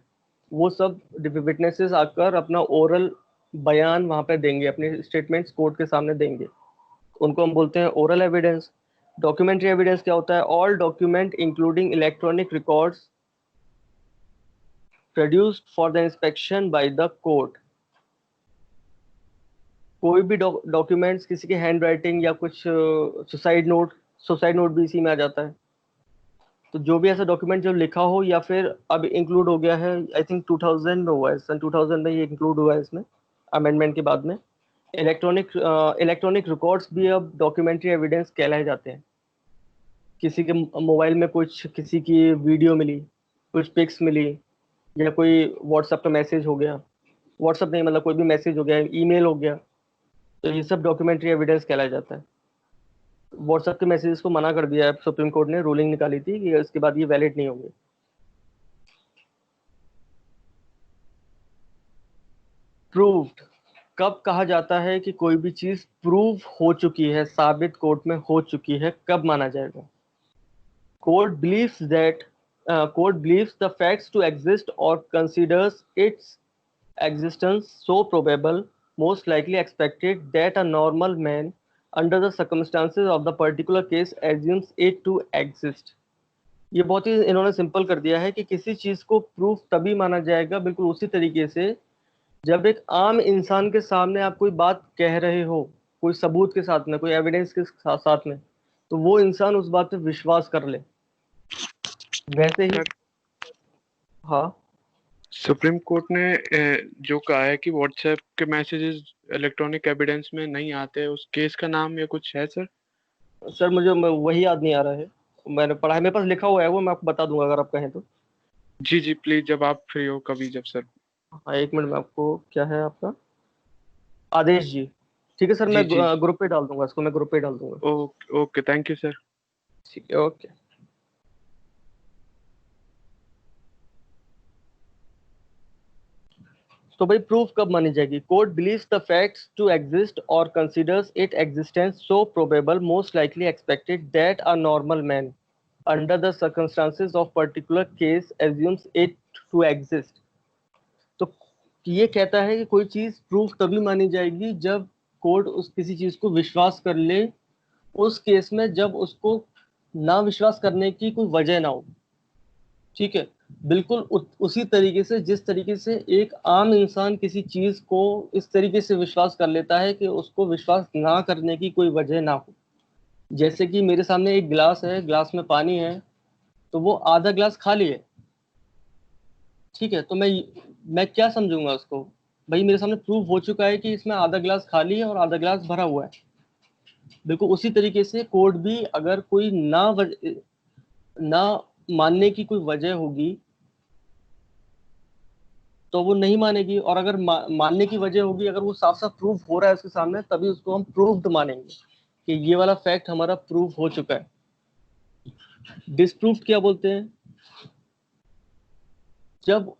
वो सब विटनेसेस आकर अपना ओरल बयान वहां पे देंगे, अपने स्टेटमेंट्स कोर्ट के सामने देंगे। उनको हम बोलते हैं ओरल एविडेंस। डॉक्यूमेंट्री एविडेंस क्या होता है? All document including electronic records produced for the inspection by the court. कोई भी डॉक्यूमेंट्स, किसी के हैंड राइटिंग या कुछ सुसाइड नोट भी इसी में आ जाता है। तो जो भी ऐसा डॉक्यूमेंट जो लिखा हो या फिर अब इंक्लूड हो गया है, आई थिंक 2000 में हुआ है, सन 2000 में ये इंक्लूड हुआ है इसमें, अमेंडमेंट के बाद में। इलेक्ट्रॉनिक रिकॉर्ड्स भी अब डॉक्यूमेंट्री एविडेंस कहलाए जाते हैं। किसी के मोबाइल में कुछ, किसी की वीडियो मिली, कुछ पिक्स मिली, या कोई व्हाट्सएप का मैसेज हो गया, व्हाट्सएप नहीं मतलब कोई भी मैसेज हो गया, ईमेल हो गया, तो ये सब डॉक्यूमेंट्री एविडेंस कहलाया जाता है। व्हाट्सएप के मैसेजेस को मना कर दिया है, सुप्रीम कोर्ट ने रूलिंग निकाली थी कि इसके बाद ये वैलिड नहीं होंगे। प्रूव्ड, कब कहा जाता है कि कोई भी चीज प्रूव हो चुकी है, साबित कोर्ट में हो चुकी है, कब माना जाएगा? Court believes that court believes the facts to exist or considers its existence so probable, most likely expected, that a normal man under the circumstances of the particular case assumes it to exist। ये बहुत ही इन्होंने simple कर दिया है कि किसी चीज को प्रूफ तभी माना जाएगा, बिल्कुल उसी तरीके से जब एक आम इंसान के सामने आप कोई बात कह रहे हो, कोई सबूत के साथ में, कोई एविडेंस के साथ में, तो वो इंसान उस बात पे विश्वास कर ले। वैसे ही हाँ, सुप्रीम कोर्ट ने जो कहा है कि व्हाट्सएप के मैसेजेस इलेक्ट्रॉनिक एविडेंस में नहीं आते, उस केस का नाम या कुछ है सर? सर मुझे वही याद नहीं आ रहा है, मैंने पढ़ा है, मेरे पास लिखा हुआ है वो, मैं आपको बता दूंगा अगर आप कहें तो। जी जी प्लीज, जब आप फ्री हो कभी, जब सर। हाँ, एक मिनट में आपको, क्या है आपका आदेश जी? ठीक है सर, जी मैं जी, ग्रुप पे डाल दूंगा इसको, मैं ग्रुप पे डाल दूंगा। Okay okay, thank you sir. ठीक है, ओके। तो भाई प्रूफ कब मानी जाएगी? Court believes the facts to exist or considers it existence so probable, most likely expected, that a normal man under the circumstances of particular case assumes it to exist. तो ये कहता है कि कोई चीज प्रूफ तभी मानी जाएगी जब कोर्ट उस किसी चीज को विश्वास कर ले उस केस में, जब उसको ना विश्वास करने की कोई वजह ना हो। ठीक है, बिल्कुल उसी तरीके से जिस तरीके से एक आम इंसान किसी चीज को इस तरीके से विश्वास कर लेता है कि उसको विश्वास ना करने की कोई वजह ना हो। जैसे कि मेरे सामने एक गिलास है, गिलास में पानी है, तो वो आधा गिलास खाली है। ठीक है, तो मैं क्या समझूंगा उसको? भाई मेरे सामने प्रूफ हो चुका है कि इसमें आधा गिलास खाली है और आधा गिलास भरा हुआ है। बिल्कुल उसी तरीके से कोर्ट भी, अगर कोई ना मानने की कोई वजह होगी तो वो नहीं मानेगी, और अगर मानने की वजह होगी, अगर वो साफ साफ प्रूफ हो रहा है उसके सामने, तभी उसको हम प्रूव्ड मानेंगे कि ये वाला फैक्ट हमारा प्रूफ हो चुका है। डिसप्रूव्ड क्या बोलते हैं? जब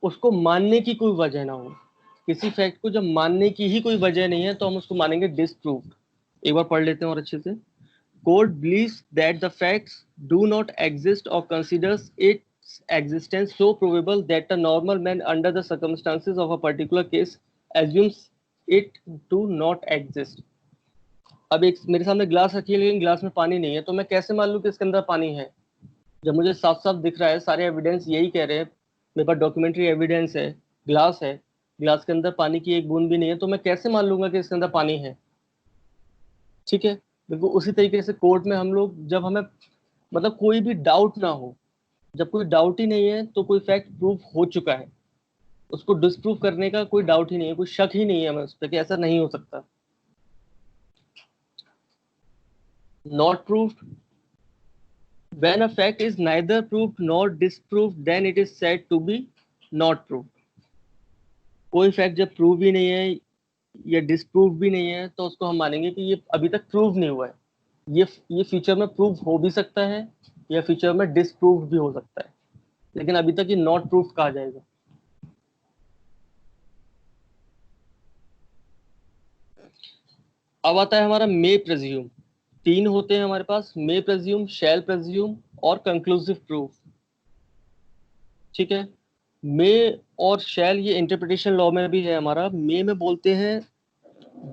उसको मानने की कोई वजह ना हो, किसी फैक्ट को जब मानने की ही कोई वजह नहीं है, तो हम उसको मानेंगे डिसप्रूव्ड। एक बार पढ़ लेते हैं और अच्छे से। Court believes that the facts do not exist or considers its existence so probable that a normal man under the circumstances of a particular case assumes it to not exist। अब एक मेरे सामने ग्लास रखी है लेकिन glass में पानी नहीं है, तो मैं कैसे मान लूं कि इसके अंदर पानी है? जब मुझे साफ साफ दिख रहा है, सारे एविडेंस यही कह रहे हैं, मेरे पास डॉक्यूमेंट्री एविडेंस है, ग्लास है, ग्लास के अंदर पानी की एक बूंद भी नहीं है, तो मैं कैसे मान लूंगा कि इसके अंदर पानी है? ठीक है, बिल्कुल उसी तरीके से कोर्ट में हम लोग, जब हमें मतलब कोई भी डाउट ना हो, जब कोई डाउट ही नहीं है तो कोई फैक्ट प्रूफ हो चुका है, उसको डिस्प्रूव करने का कोई डाउट ही नहीं है, कोई शक ही नहीं है हमें उस पर कि ऐसा नहीं हो सकता। Not proved, when a fact is neither proved nor disproved then it is said to be not proved. कोई फैक्ट जब प्रूव ही नहीं है या डिस्प्रूव भी नहीं है, तो उसको हम मानेंगे कि ये अभी तक प्रूव नहीं हुआ है, ये फ्यूचर में प्रूव हो भी सकता है या फ्यूचर में डिस्प्रूव भी हो सकता है, लेकिन अभी तक ये नॉट प्रूफ कहा जाएगा। अब आता है हमारा मे प्रेज्यूम। तीन होते हैं हमारे पास, मे प्रेज्यूम, शैल प्रेज्यूम और कंक्लूसिव प्रूफ। ठीक है, मे और शैल ये इंटरप्रिटेशन लॉ में भी है हमारा। मे में बोलते हैं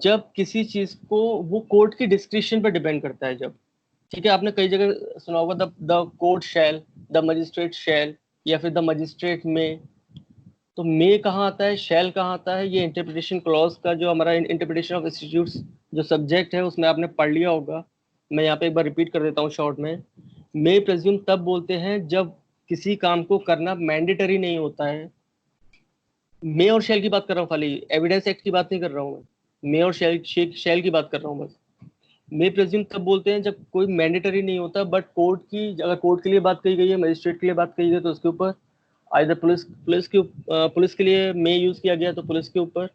जब किसी चीज को, वो कोर्ट की डिस्क्रिप्शन पर डिपेंड करता है जब। ठीक है, आपने कई जगह सुना होगा the court shall, the magistrate shall, या फिर द मजिस्ट्रेट में। तो मे कहाँ आता है, शैल कहाँ आता है, ये इंटरप्रिटेशन क्लॉज का जो हमारा इंटरप्रिटेशन ऑफ इंस्टीट्यूट्स जो सब्जेक्ट है उसमें आपने पढ़ लिया होगा। मैं यहाँ पे एक बार रिपीट कर देता हूँ शॉर्ट में। मे प्रेज्यूम तब बोलते हैं जब किसी काम को करना मैंडेटरी नहीं होता है। मे और शैल की बात कर रहा हूँ, खाली एविडेंस एक्ट की बात नहीं कर रहा हूँ मैं। मे और शैल की बात कर रहा हूँ बस। मे प्रेज्यूम तब बोलते हैं जब कोई मैंडेटरी नहीं होता, बट कोर्ट की, अगर कोर्ट के लिए बात कही गई है, मजिस्ट्रेट के लिए बात कही गई, तो उसके ऊपर आइदर पुलिस के लिए मे यूज किया गया तो पुलिस के ऊपर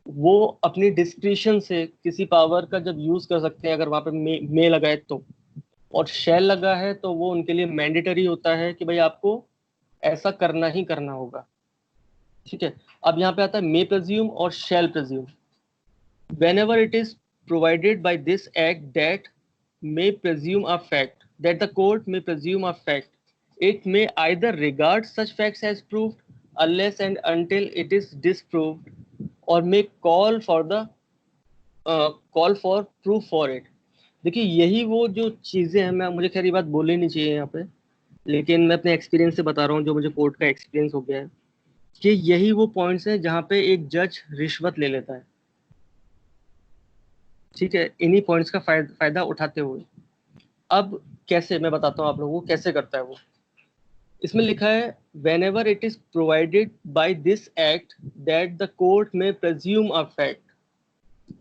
वो अपनी डिस्क्रिशन से किसी पावर का जब यूज कर सकते हैं, अगर वहां पे मे लगा है तो। और शैल लगा है तो वो उनके लिए मैंडेटरी होता है कि भाई आपको ऐसा करना ही करना होगा। ठीक है, अब यहाँ पे आता है मे प्रेज्यूम और शैल प्रेज्यूम। whenever it is provided by this act that may presume a fact, that the court may presume a fact, it may either regard such facts as proved unless and until it is disproved, or may call for proof for it. देखिए यही वो जो चीजें हैं, मैं मुझे खैर ये बात बोलनी नहीं चाहिए यहाँ पे, लेकिन मैं अपने एक्सपीरियंस से बता रहा हूँ, जो मुझे कोर्ट का एक्सपीरियंस हो गया है, कि यही वो पॉइंट्स हैं जहाँ पे एक जज रिश्वत ले लेता है। ठीक है, इन्हीं पॉइंट्स का फायदा उठाते हुए। अब कैसे, मैं बताता हूँ आप लोगों को कैसे करता है वो। इसमें लिखा है whenever it is provided by this act that the court may presume a fact।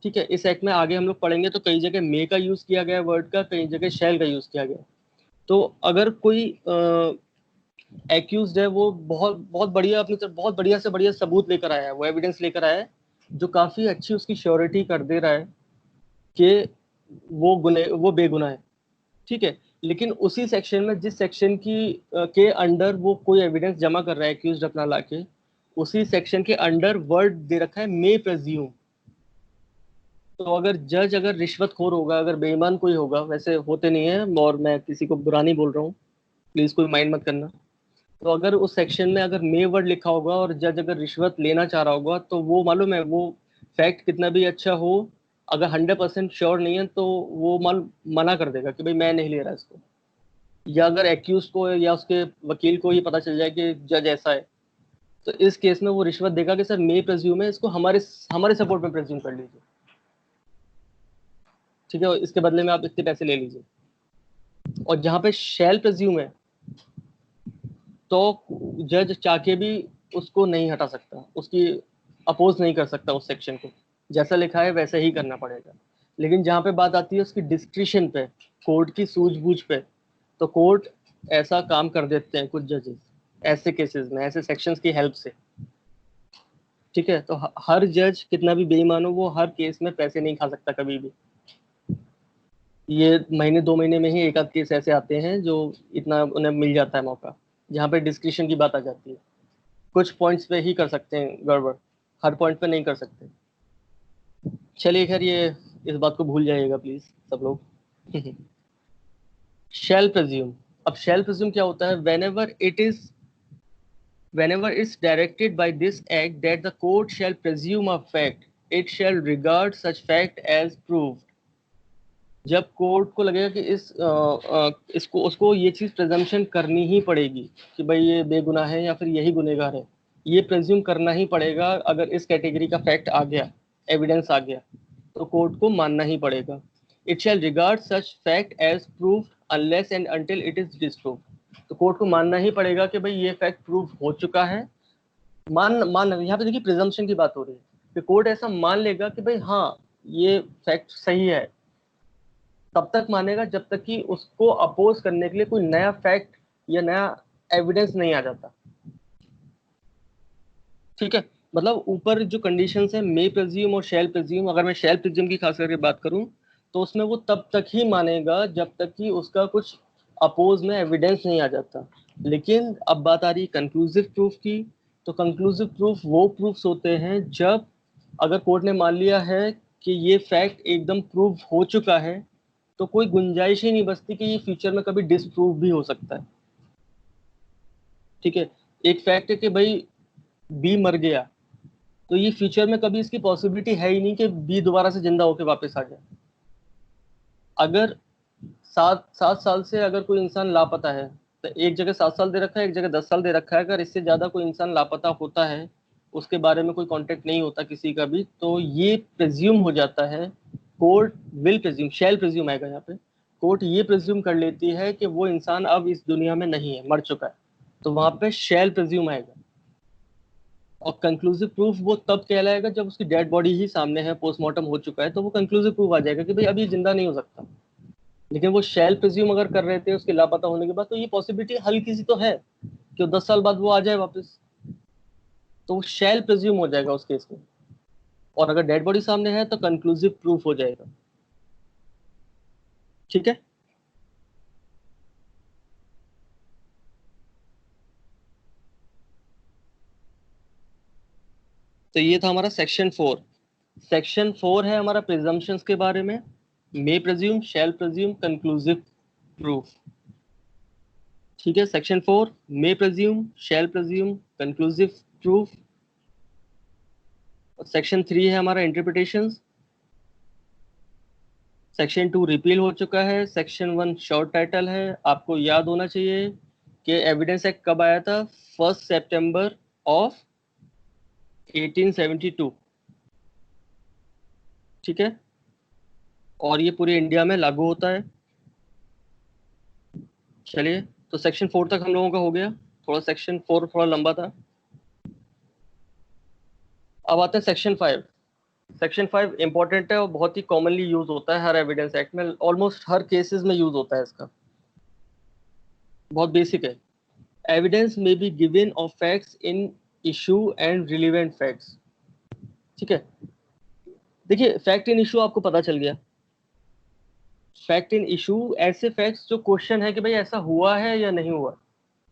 ठीक है, इस एक्ट में आगे हम लोग पढ़ेंगे तो कई जगह मे का यूज किया गया वर्ड का, कई जगह शैल का यूज किया गया। तो अगर कोई एक्यूज्ड है, वो बहुत बहुत बढ़िया अपनी तरफ बहुत बढ़िया से बढ़िया सबूत लेकर आया है, वो एविडेंस लेकर आया है जो काफी अच्छी उसकी श्योरिटी कर दे रहा है कि वो बेगुनाह है। ठीक है, लेकिन उसी सेक्शन में, जिस सेक्शन की के अंडर वो कोई एविडेंस जमा कर रहा है एक्यूज्ड अपना लाके, उसी सेक्शन के अंडर वर्ड दे रखा है मे प्रेज्यूम। तो अगर जज अगर रिश्वतखोर होगा, अगर बेईमान कोई होगा, वैसे होते नहीं है और मैं किसी को बुरा नहीं बोल रहा हूँ, प्लीज कोई माइंड मत करना। तो अगर उस सेक्शन में अगर मे वर्ड लिखा होगा और जज अगर रिश्वत लेना चाह रहा होगा, तो वो मालूम है वो फैक्ट कितना भी अच्छा हो, अगर 100% श्योर नहीं है तो वो मना कर देगा कि भाई मैं नहीं ले रहा इसको। या अगर एक्यूज को या उसके वकील को ये पता चल जाए कि जज ऐसा है, तो इस केस में वो रिश्वत देगा कि सर मे प्रेज्यूम है, इसको हमारे हमारे सपोर्ट में प्रेज्यूम कर लीजिए। ठीक है, इसके बदले में आप इतने पैसे ले लीजिए। और जहाँ पे शैल प्रेज्यूम है, तो जज चाह के भी उसको नहीं हटा सकता, उसकी अपोज नहीं कर सकता उस सेक्शन को, जैसा लिखा है वैसे ही करना पड़ेगा। लेकिन जहाँ पे बात आती है उसकी डिस्क्रिशन पे, कोर्ट की सूझबूझ पे, तो कोर्ट ऐसा काम कर देते हैं कुछ जजेस ऐसे केसेस में, ऐसे सेक्शंस की हेल्प से। ठीक है, तो हर जज कितना भी बेईमान हो, वो हर केस में पैसे नहीं खा सकता कभी भी। ये महीने 2 महीने में ही एक आध केस ऐसे आते हैं जो इतना उन्हें मिल जाता है मौका, जहाँ पे डिस्क्रिशन की बात आ जाती है। कुछ पॉइंट्स पे ही कर सकते हैं गड़बड़, हर पॉइंट पे नहीं कर सकते। चलिए खैर, ये इस बात को भूल जाइएगा प्लीज सब लोग। शैल प्रेज्यूम। अब शैल प्रेज्यूम क्या होता है, whenever it's directed by this act that the court shall presume a fact, it shall regard such fact as proved। जब कोर्ट को लगेगा कि इसको उसको ये चीज प्रेजम्पशन करनी ही पड़ेगी कि भाई ये बेगुनाह है या फिर यही गुनहगार है, ये प्रेज्यूम करना ही पड़ेगा। अगर इस कैटेगरी का फैक्ट आ गया, एविडेंस आ गया, तो कोर्ट को मानना ही पड़ेगा। It shall regard such fact as proof unless and until it is disprove. तो कोर्ट को मानना ही पड़ेगा कि भाई ये फैक्ट प्रूफ हो चुका है। मान यहाँ पे देखिए प्रिजम्पशन की बात हो रही है कि कोर्ट ऐसा मान लेगा कि भाई हाँ ये फैक्ट सही है, तब तक मानेगा जब तक कि उसको अपोज करने के लिए कोई नया फैक्ट या नया एविडेंस नहीं आ जाता। ठीक है, मतलब ऊपर जो कंडीशंस है मे प्रेज्यूम और शैल प्रेज्यूम, अगर मैं शैल प्रेज्यूम की खास करके बात करूं तो उसमें वो तब तक ही मानेगा जब तक कि उसका कुछ अपोज में एविडेंस नहीं आ जाता। लेकिन अब बात आ रही कंक्लूसिव प्रूफ की। तो कंक्लूसिव प्रूफ वो प्रूफ्स होते हैं जब अगर कोर्ट ने मान लिया है कि ये फैक्ट एकदम प्रूव हो चुका है, तो कोई गुंजाइश ही नहीं बचती कि ये फ्यूचर में कभी डिसप्रूव भी हो सकता है। ठीक है, एक फैक्ट है कि भाई बी मर गया, तो ये फ्यूचर में कभी इसकी पॉसिबिलिटी है ही नहीं कि बी दोबारा से जिंदा होकर वापस आ जाए। अगर 7 साल से अगर कोई इंसान लापता है, तो एक जगह 7 साल दे रखा है, एक जगह 10 साल दे रखा है, अगर इससे ज्यादा कोई इंसान लापता होता है, उसके बारे में कोई कांटेक्ट नहीं होता किसी का भी, तो ये प्रिज्यूम हो जाता है, court will presume, shell presume आएगा यहाँ पे, कोर्ट ये प्रिज्यूम कर लेती है कि वो इंसान अब इस दुनिया में नहीं है, मर चुका है, तो वहां पे शैल प्रिज्यूम आएगा। और कंक्लूसिव प्रूफ वो तब कहलाएगा जब उसकी डेड बॉडी ही सामने है, पोस्टमार्टम हो चुका है, तो वो कंक्लूसिव प्रूफ आ जाएगा कि भाई अभी जिंदा नहीं हो सकता। लेकिन वो शैल प्रिज्यूम अगर कर रहे थे उसके लापता होने के बाद, तो ये पॉसिबिलिटी हल्की सी तो है कि 10 साल बाद वो आ जाए वापस, तो वो शैल प्रिज्यूम हो जाएगा उस केस में। और अगर डेड बॉडी सामने है तो कंक्लूसिव प्रूफ हो जाएगा। ठीक है, तो ये था हमारा सेक्शन 4। सेक्शन 4 है हमारा प्रिजम्पशंस के बारे में, मे प्रिज्यूम, शैल प्रिज्यूम, कंक्लूसिव प्रूफ। ठीक है, सेक्शन 4 मे प्रिज्यूम, शैल प्रिज्यूम, कंक्लूसिव प्रूफ। सेक्शन 3 है हमारा इंटरप्रिटेशंस। सेक्शन 2 रिपील हो चुका है। सेक्शन 1 शॉर्ट टाइटल है। आपको याद होना चाहिए कि एविडेंस एक्ट कब आया था, 1 सितंबर ऑफ 1872। ठीक है, और ये पूरे इंडिया में लागू होता है। चलिए, तो सेक्शन 4 तक हम लोगों का हो गया। थोड़ा सेक्शन 4 थोड़ा लंबा था। अब आते हैं सेक्शन 5। सेक्शन 5 इंपॉर्टेंट है और बहुत ही कॉमनली यूज होता है हर एविडेंस एक्ट में, ऑलमोस्ट हर केसेस में यूज होता है इसका, बहुत बेसिक है। एविडेंस में be given of facts in issue and relevant facts. ठीक है, देखिए फैक्ट इन इशू आपको पता चल गया। फैक्ट इन इशू ऐसे फैक्ट्स जो क्वेश्चन है कि भाई ऐसा हुआ है या नहीं हुआ,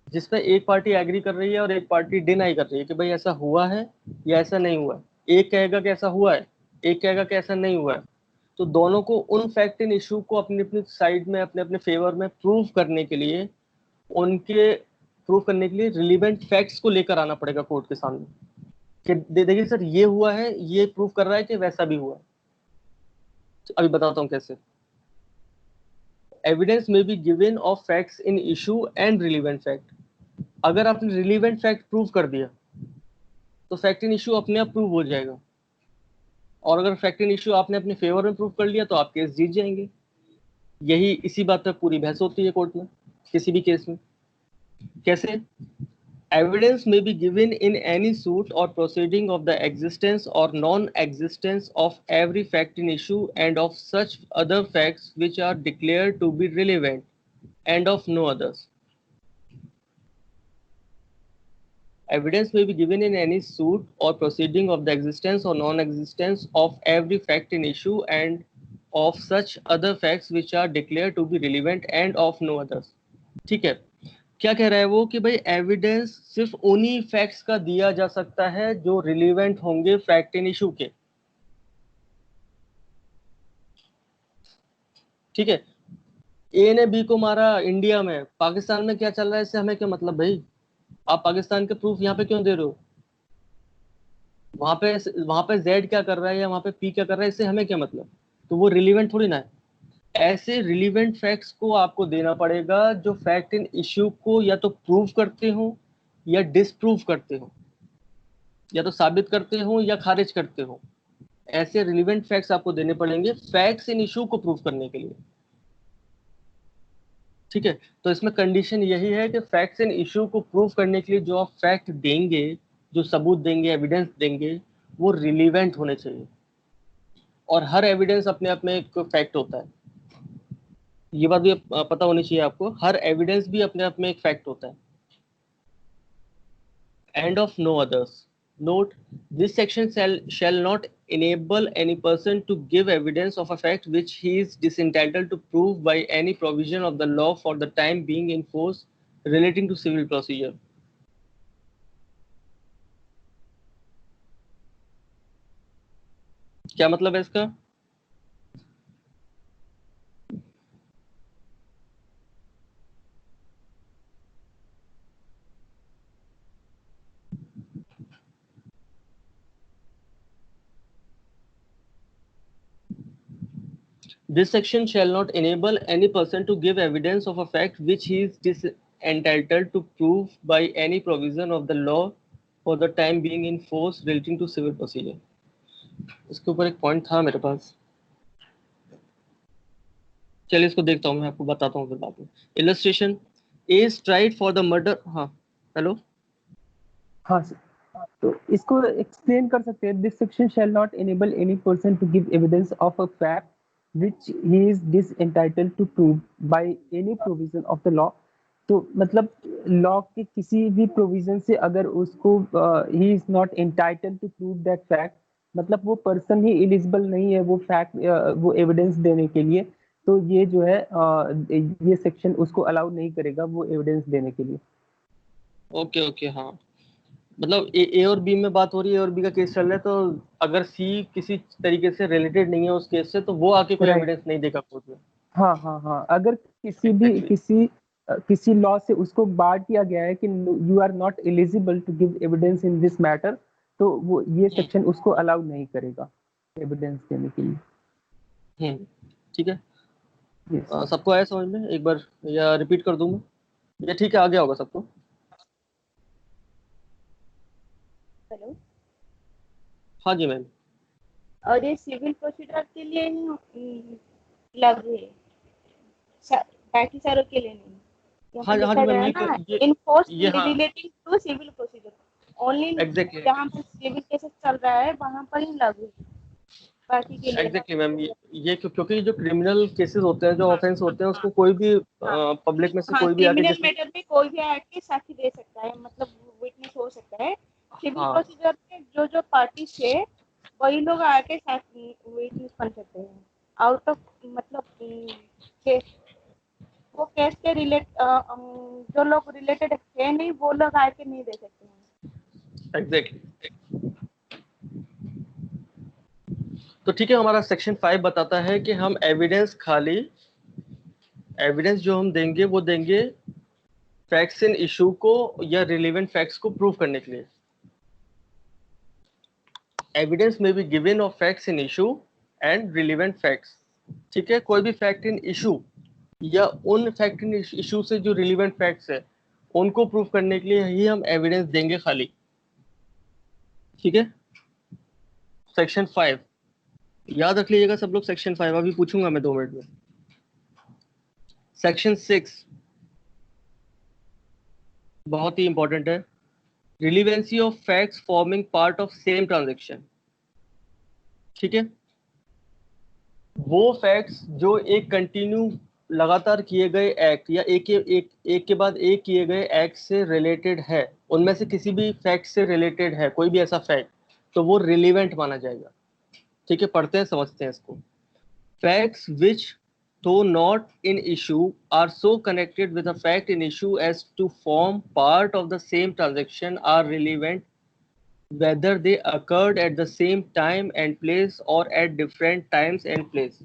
जिसपे एक पार्टी एग्री कर रही है और एक पार्टी डिनाई कर रही है कि भाई ऐसा हुआ है या ऐसा नहीं हुआ है। एक कहेगा कि ऐसा हुआ है, एक कहेगा कि ऐसा नहीं हुआ है। तो दोनों को उन फैक्ट इन इशू को अपनी अपनी साइड में, अपने अपने फेवर में प्रूव करने के लिए, उनके प्रूव करने के लिए रिलीवेंट फैक्ट्स को लेकर आना पड़ेगा कोर्ट के सामने कि देखिए सर ये हुआ है, ये प्रूव कर रहा है कि वैसा भी हुआ है। अभी बताता हूँ कैसे। एविडेंस में be given of facts in issue and relevant fact. अगर आपने रिलीवेंट फैक्ट प्रूव कर दिया तो फैक्ट इन इशू अपने आप प्रूव हो जाएगा, और अगर फैक्ट इन इशू आपने अपने फेवर में प्रूव कर लिया तो आप केस जीत जाएंगे। यही इसी बात पर पूरी बहस होती है कोर्ट में किसी भी केस में। कैसे? Evidence may be given in any suit or proceeding of the existence or non-existence of every fact in issue and of such other facts which are declared to be relevant and of no others. Evidence may be given in any suit or proceeding of the existence or non-existence of every fact in issue and of such other facts which are declared to be relevant and of no others. ठीक है, क्या कह रहा है वो कि भाई evidence सिर्फ उन्हीं फैक्ट्स का दिया जा सकता है जो रिलेवेंट होंगे फैक्ट इन इशू के। ठीक है, ए ने बी को मारा इंडिया में, पाकिस्तान में क्या चल रहा है इससे हमें क्या मतलब भाई? आप पाकिस्तान के प्रूफ यहाँ पे क्यों दे रहे हो? वहां पे जेड क्या कर रहा है या वहां पे पी क्या कर रहा है, इससे हमें क्या मतलब? तो वो रिलीवेंट थोड़ी ना है। ऐसे रिलीवेंट फैक्ट्स को आपको देना पड़ेगा जो फैक्ट इन इश्यू को या तो प्रूव करते हो या डिसप्रूव करते हो, या तो साबित करते हो या खारिज करते हो। ऐसे रिलीवेंट फैक्ट्स आपको देने पड़ेंगे फैक्ट्स इन इशू को प्रूव करने के लिए। ठीक है, तो इसमें कंडीशन यही है कि फैक्ट्स इन इशू को प्रूव करने के लिए जो आप फैक्ट देंगे, जो सबूत देंगे, एविडेंस देंगे, वो रिलीवेंट होने चाहिए। और हर एविडेंस अपने आप में एक फैक्ट होता है, ये बात भी पता होनी चाहिए आपको। हर एविडेंस भी अपने आप में एक फैक्ट होता है। And of no others. Note, this section shall not enable any person to give evidence of a fact which he is disentitled to prove by any provision of the law for the time being in force relating to civil procedure. क्या मतलब है इसका? This section shall not enable any person to give evidence of a fact which he is entitled to prove by any provision of the law for the time being in force relating to civil procedure. इसके ऊपर एक point था मेरे पास, चलिए इसको देखता हूँ, मैं आपको बताता हूँ फिर बाद में। Illustration, is tried for the murder. हाँ हेलो, हाँ सर, तो इसको एक्सप्लेन कर सकते हैं। This section shall not enable any person to give evidence of a fact which he is entitled to prove by any provision of the law। तो मतलब law के किसी भी प्रोविजन से अगर उसको ही is not entitled to prove that fact, मतलब वो पर्सन ही एलिजिबल नहीं है वो फैक्ट वो एविडेंस देने के लिए, तो ये जो है ये सेक्शन उसको अलाउ नहीं करेगा वो एविडेंस देने के लिए। ओके ओके, हाँ मतलब ए और बी में बात हो रही है, ए और बी का केस चल रहा है, तो अगर सी किसी तरीके से रिलेटेड नहीं है उस केस से तो वो आके कोई राइट, एविडेंस नहीं देगा कोर्ट में। हाँ हाँ हाँ, अगर किसी भी Exactly. किसी लॉ से उसको बार किया गया है कि you are not eligible to give evidence in this matter, तो वो ये सेक्शन उसको अलाउ नहीं करेगा एविडेंस देने के लिए। ठीक है। Yes sir. सबको आया समझ में एक बार, या रिपीट कर दूं मैं? ये ठीक है, आ गया होगा सबको? हेलो, हाँ जी मैम। और ये सिविल प्रोसीजर के लिए ही लागू है, बाकी सारों के लिए नहीं। हाँ यहाँ हाँ जी लिखा मैम, गया ये है ना, ये इनफोर्स ये हाँ relating to civil procedure, only exactly जहाँ पर सिविल केसेस चल रहा है वहाँ पर ही लागू है, बाकी के लिए एग्जैक्टली मैम, ये क्योंकि जो क्रिमिनल केसेस होते हैं, जो ऑफेंस होते हैं, उसको कोई भी हाँ पब्लिक में से हाँ, कोई भी आके क्रिमिनल जिसने, मैटर में कोई भी आके साक्षी दे सकता है, मतलब विटनेस हो सकता है। सिविल हाँ प्रोसीजर में जो जो पार्टी है वही लोग आके विटनेस बन सकते हैं। आउट ऑफ मतलब केस, वो केस के जो लोग रिलेटेड है नहीं वो लोग आके नहीं दे सकते हैं। एग्जैक्टली। तो ठीक है, हमारा सेक्शन 5 बताता है कि हम एविडेंस खाली एविडेंस जो हम देंगे वो देंगे फैक्ट्स इन इशू को या रिलेवेंट फैक्ट्स को प्रूव करने के लिए। एविडेंस में be given of facts in issue and relevant facts. ठीक है, कोई भी फैक्ट इन इशू या उन फैक्ट इन इशू से जो रिलेवेंट फैक्ट्स है उनको प्रूव करने के लिए ही हम एविडेंस देंगे खाली। ठीक है, सेक्शन 5 याद रख लीजिएगा सब लोग। सेक्शन 5 अभी पूछूंगा मैं 2 मिनट में। सेक्शन 6 बहुत ही इंपॉर्टेंट है, relevancy of facts forming part of same transaction. ठीक है, वो फैक्ट्स जो एक कंटिन्यू लगातार किए गए एक्ट या एक के बाद एक किए गए एक्ट से रिलेटेड है, उनमें से किसी भी फैक्ट से रिलेटेड है कोई भी ऐसा फैक्ट, तो वो रिलेवेंट माना जाएगा। ठीक है, पढ़ते हैं समझते हैं इसको। Facts which though not in issue are so connected with a fact in issue as to form part of the same transaction are relevant whether they occurred at the same time and place or at different times and place।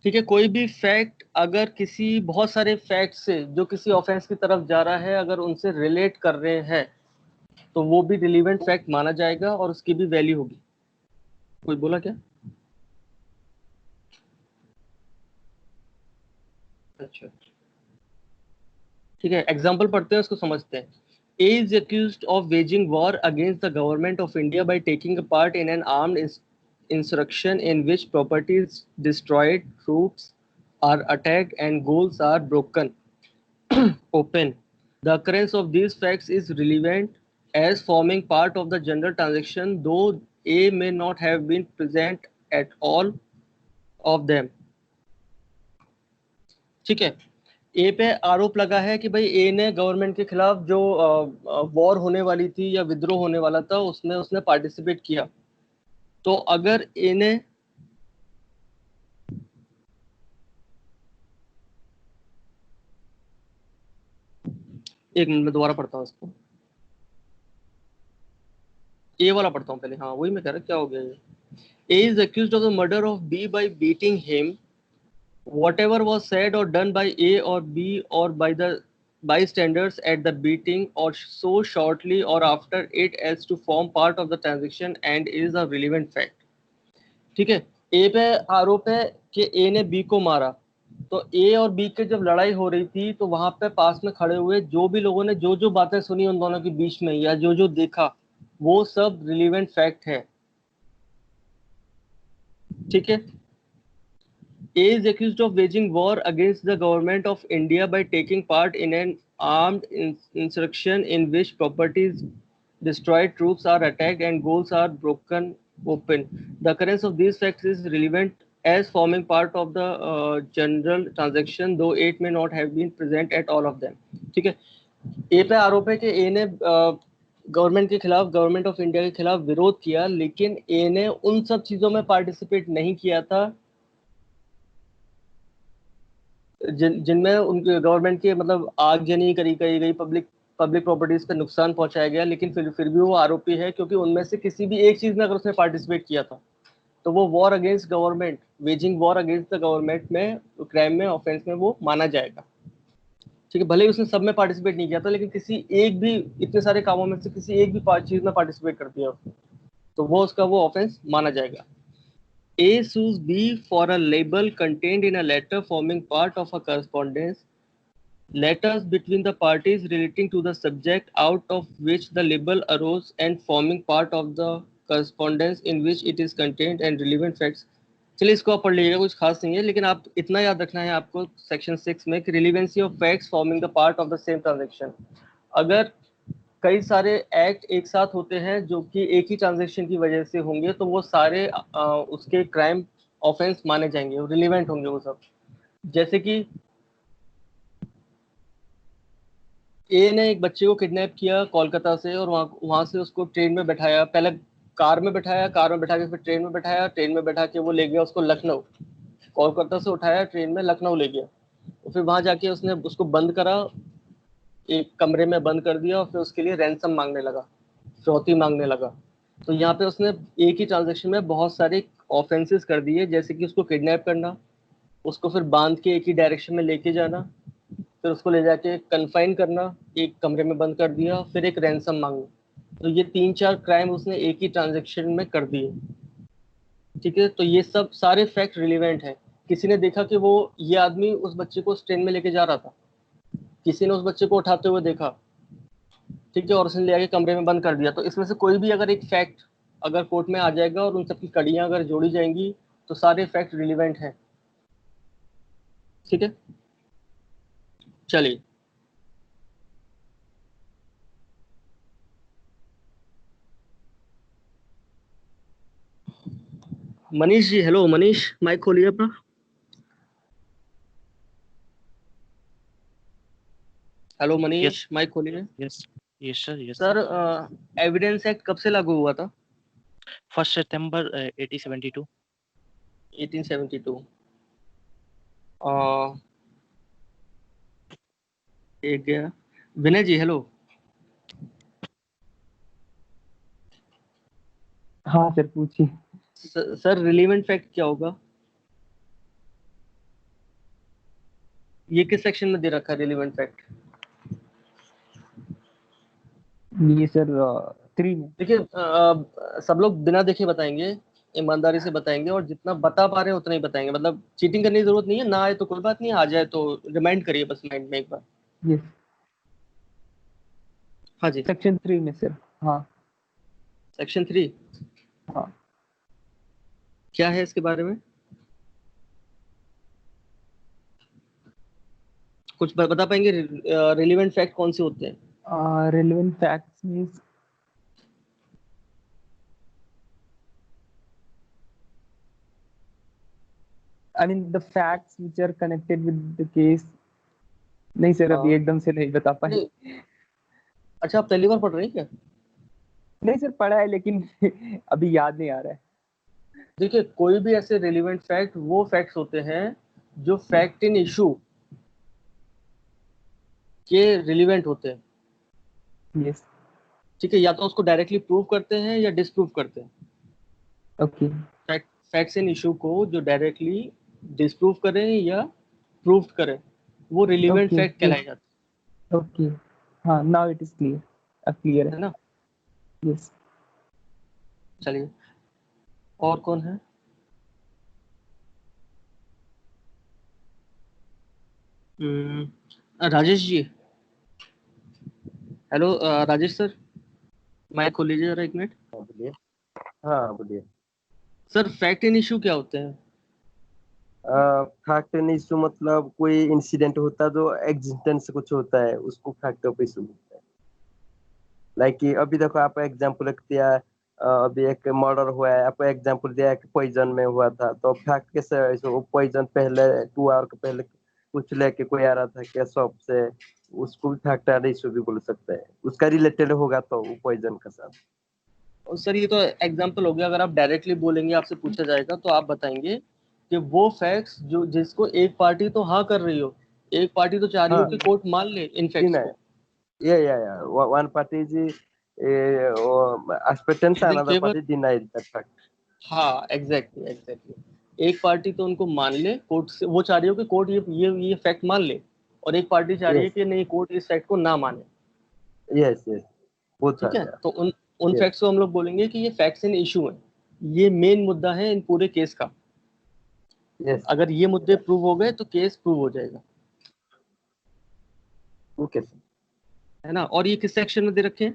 ठीक है, कोई भी fact अगर किसी बहुत सारे fact से जो किसी ऑफेंस की तरफ जा रहा है अगर उनसे रिलेट कर रहे हैं तो वो भी रिलीवेंट फैक्ट माना जाएगा और उसकी भी वैल्यू होगी। कोई बोला क्या? अच्छा ठीक है, एग्जाम्पल पढ़ते हैं उसको समझते हैं। A is accused of waging war against the government of India by taking a part in an armed insurrection in which property is destroyed, troops are attacked, and goals are broken open. The occurrence of these facts is relevant as forming part of the general transaction, though A may not have been present at all of them। ठीक है, ए पे आरोप लगा है कि भाई ए ने government के खिलाफ जो वॉर होने वाली थी या विद्रोह होने वाला था उसमें उसने पार्टिसिपेट किया। तो अगर ए ने एक मिनट में दोबारा पढ़ता हूँ इसको, ए वाला पढ़ता हूँ पहले। हाँ वही मैं कह रहा, क्या हो गया ये? A is accused of the murder of B by beating him. Whatever was said or done by A or B or by the bystanders at the beating or so shortly or after it as to form part of the transaction and is a relevant fact. ठीक है, ए पे आरोप है कि ए ने B को मारा, तो ए और बी के जब लड़ाई हो रही थी तो वहां पे पास में खड़े हुए जो भी लोगों ने जो जो बातें सुनी उन दोनों के बीच में या जो जो देखा वो सब रिलेवेंट फैक्ट है। ठीक है, A is accused of waging war against the government of India by taking part in an armed insurrection in which properties destroyed, troops are attacked, and goals are broken open. The occurrence of these facts is relevant as forming part of the general transaction, though it may not have been present at all of them. ठीक है, ए पे आरोप है कि ए ने government के खिलाफ, government of India के खिलाफ विरोध किया, लेकिन ए ने उन सब चीजों में पार्टिसिपेट नहीं किया था जिनमें उनके गवर्नमेंट के मतलब आगजनी करी गई, पब्लिक प्रॉपर्टीज पे नुकसान पहुंचाया गया, लेकिन फिर भी वो आरोपी है क्योंकि उनमें से किसी भी एक चीज में अगर उसने पार्टिसिपेट किया था तो वो war against government, waging war against the government में, क्राइम में, ऑफेंस में वो माना जाएगा। ठीक है, भले ही उसने सब में पार्टिसिपेट नहीं किया था लेकिन किसी एक भी, इतने सारे कामों में से किसी एक भी चीज में पार्टिसिपेट कर दिया तो वो उसका वो ऑफेंस माना जाएगा। A sues B for a label contained in a letter forming part of a correspondence, letters between the parties relating to the subject out of which the label arose and forming part of the correspondence in which it is contained and relevant facts। चलिए इसको आप पढ़ लीजिएगा, कुछ खास नहीं है, लेकिन आप इतना याद रखना है आपको सेक्शन 6 में कि relevancy of facts forming the part of the same transaction. अगर कई सारे एक्ट एक साथ होते हैं जो कि एक ही ट्रांजेक्शन की वजह से होंगे तो वो सारे उसके क्राइम ऑफेंस माने जाएंगे, रिलेवेंट होंगे वो सब। जैसे कि ए ने एक बच्चे को किडनैप किया कोलकाता से और वहां से उसको ट्रेन में बैठाया, पहले कार में बैठाया, कार में बैठा के फिर ट्रेन में बैठाया, ट्रेन में बैठा के वो ले गया उसको लखनऊ, कोलकाता से उठाया ट्रेन में लखनऊ ले गया, और फिर वहां जाके उसने उसको बंद करा, एक कमरे में बंद कर दिया और फिर उसके लिए रैंसम मांगने लगा, फिरौती मांगने लगा। तो यहाँ पे उसने एक ही ट्रांजेक्शन में बहुत सारे ऑफेंसेस कर दिए, जैसे कि उसको किडनैप करना, उसको फिर बांध के एक ही डायरेक्शन में लेके जाना, फिर उसको ले जाके कन्फाइन करना, एक कमरे में बंद कर दिया, फिर एक रैंसम मांगना। तो ये 3-4 क्राइम उसने एक ही ट्रांजेक्शन में कर दिए। ठीक है, तो ये सब सारे फैक्ट रिलेवेंट है। किसी ने देखा कि वो ये आदमी उस बच्चे को उस ट्रेन में लेके जा रहा था, किसी ने उस बच्चे को उठाते हुए देखा, ठीक है, और उसने ले आके कमरे में बंद कर दिया, तो इसमें से कोई भी अगर एक फैक्ट अगर कोर्ट में आ जाएगा और उन सबकी कड़ियां अगर जोड़ी जाएंगी तो सारे फैक्ट रिलेवेंट हैं। ठीक है, चलिए मनीष जी, हेलो मनीष, माइक खोलिए अपना। हेलो मनीष, माइक खोलिए। Yes yes sir, yes sir, evidence act कब से लागू हुआ था? 1 सितंबर 1872। 1872। एक गया। विनय जी, हेलो। हाँ सर, पूछिए। सर, रिलेवेंट फैक्ट क्या होगा? ये किस सेक्शन में दे रखा है रिलेवेंट फैक्ट? ये सर 3 में। देखिए, सब लोग बिना देखे बताएंगे, ईमानदारी से बताएंगे, और जितना बता पा रहे हैं उतना ही बताएंगे, मतलब चीटिंग करने की जरूरत नहीं है, ना आए तो कोई बात नहीं, आ जाए तो रिमाइंड करिए बस माइंड में एक बार। यस, हाँ जी, सेक्शन 3 में सर। हाँ सेक्शन 3। हाँ, क्या है इसके बारे में? कुछ बता पाएंगे? रिलेवेंट फैक्ट कौन से होते हैं? relevant facts means I mean the facts which are connected with the case। नहीं सर, अभी एकदम से नहीं बता पाए। अच्छा, आप पहली बार पढ़ रहे हैं क्या? नहीं सर, पढ़ा है लेकिन अभी याद नहीं आ रहा है। देखिए, कोई भी ऐसे रिलेवेंट फैक्ट वो फैक्ट्स होते हैं जो फैक्ट इन इशू के रिलेवेंट होते हैं। यस, ठीक है, या तो उसको डायरेक्टली प्रूव करते हैं या डिसप्रूव करते हैं। ओके फैक्ट्स इन इशू को जो डायरेक्टली डिस्प्रूव करें या प्रूव करें वो रिलीवेंट ओके फैक्ट कहलाए जाते ओके हाँ, नाउ इट इज क्लियर, अब क्लियर हैं, है है। ना। यस चलिए, और कौन है? Rajesh ji. Hello Rajesh sir, mic खोल लीजिए जरा 1 मिनट। हाँ बोलिए। हाँ बोलिए। सर फैक्ट इन इशू क्या होते हैं? फैक्ट एंड इशू मतलब कोई इंसिडेंट होता है जो एग्जिस्टेंस से कुछ होता है, उसको फैक्ट ऑफ इशू बोलते हैं। लाइक कि अभी देखो, आप एग्जांपल रख दिया, अभी एक मर्डर हुआ है, आप एग्जांपल दिया कि पॉइजन में हुआ था, तो फैक्ट कैसे है? वो पॉइजन पहले 2 आवर के पहले कुछ लेके कोई आ रहा था क्या शॉप से, उसको भी फैक्ट एंड इशू भी बोल सकते हैं, उसका रिलेटेड होगा तो वो पॉइजन के साथ। और सर ये तो एग्जांपल हो गया, अगर आप डायरेक्टली बोलेंगे, आपसे पूछा जाएगा तो आप बताएंगे कि वो फैक्ट्स जो जिसको एक पार्टी तो हाँ कर रही हो, एक पार्टी तो चाह रही हो हाँ कि कोर्ट मान ले इन जी फैक्ट्स ना, को, yeah. One party is acceptance, is in another favour. party denied that fact. हाँ एग्जैक्टली, एक पार्टी तो उनको मान ले, कोर्ट से वो चाह रही हो कि कोर्ट ये फैक्ट मान ले, और एक पार्टी चाह रही है Yes, कि नहीं, कोर्ट इस फैक्ट को ना माने। yes, yes. Both ठीक are है, there. तो उन Yes, फैक्ट्स को हम लोग बोलेंगे कि ये फैक्ट्स इन इशू है, ये मेन मुद्दा है इन पूरे केस का। yes. अगर ये मुद्दे प्रूव हो गए तो केस प्रूव हो जाएगा, Okay. है ना। और ये किस सेक्शन में दे रखे हैं?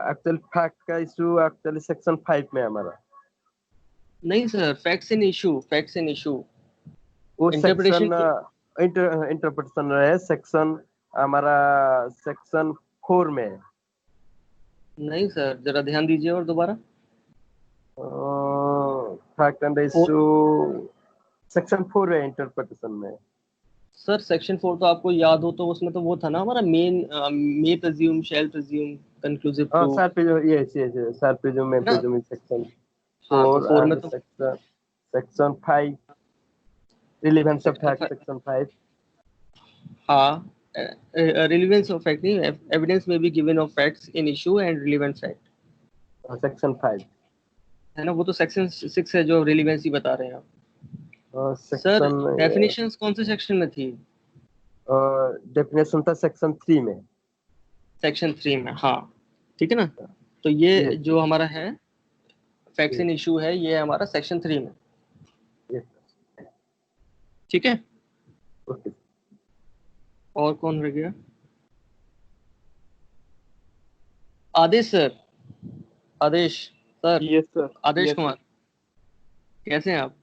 Actual fact का issue actually section 5 में है हमारा। नहीं सर, फैक्ट्स इन इशू वो इंटरप्रिटेशन section इंटरप्रिटेशन है, section हमारा section 4 में है। नहीं सर, जरा ध्यान दीजिए और दोबारा। Fact and issue section 4 है इंटरप्रिटेशन में। सर सेक्शन 4 तो आपको याद हो तो उसमें तो वो था ना हमारा main, may presume, shall presume, conclusive proof, Sir presume, yes. Sir presume, may है ना। presume in section हाँ तो 4 4 में and तो section 5 relevance of section fact, section 5। हाँ, रिलीवेंस ऑफ फैक्ट नहीं, एविडेंस में be given of facts in issue and relevant fact, section 5 है ना। वो तो सेक्शन 6 है जो रिलीवेंसी बता रहे हैं आप। सर सेक्शन डेफिनेशंस कौन से सेक्शन में थी? डेफिनेशन था सेक्शन 3 में। सेक्शन 3 में, हाँ ठीक है ना। तो ये Yes, जो हमारा है फैक्ट्स इन yes, इशू है, ये हमारा सेक्शन 3 में, yes. ठीक है। Okay. और कौन रह गया? आदेश सर, आदेश सर, यस सर। आदेश यस कुमार, कैसे हैं आप?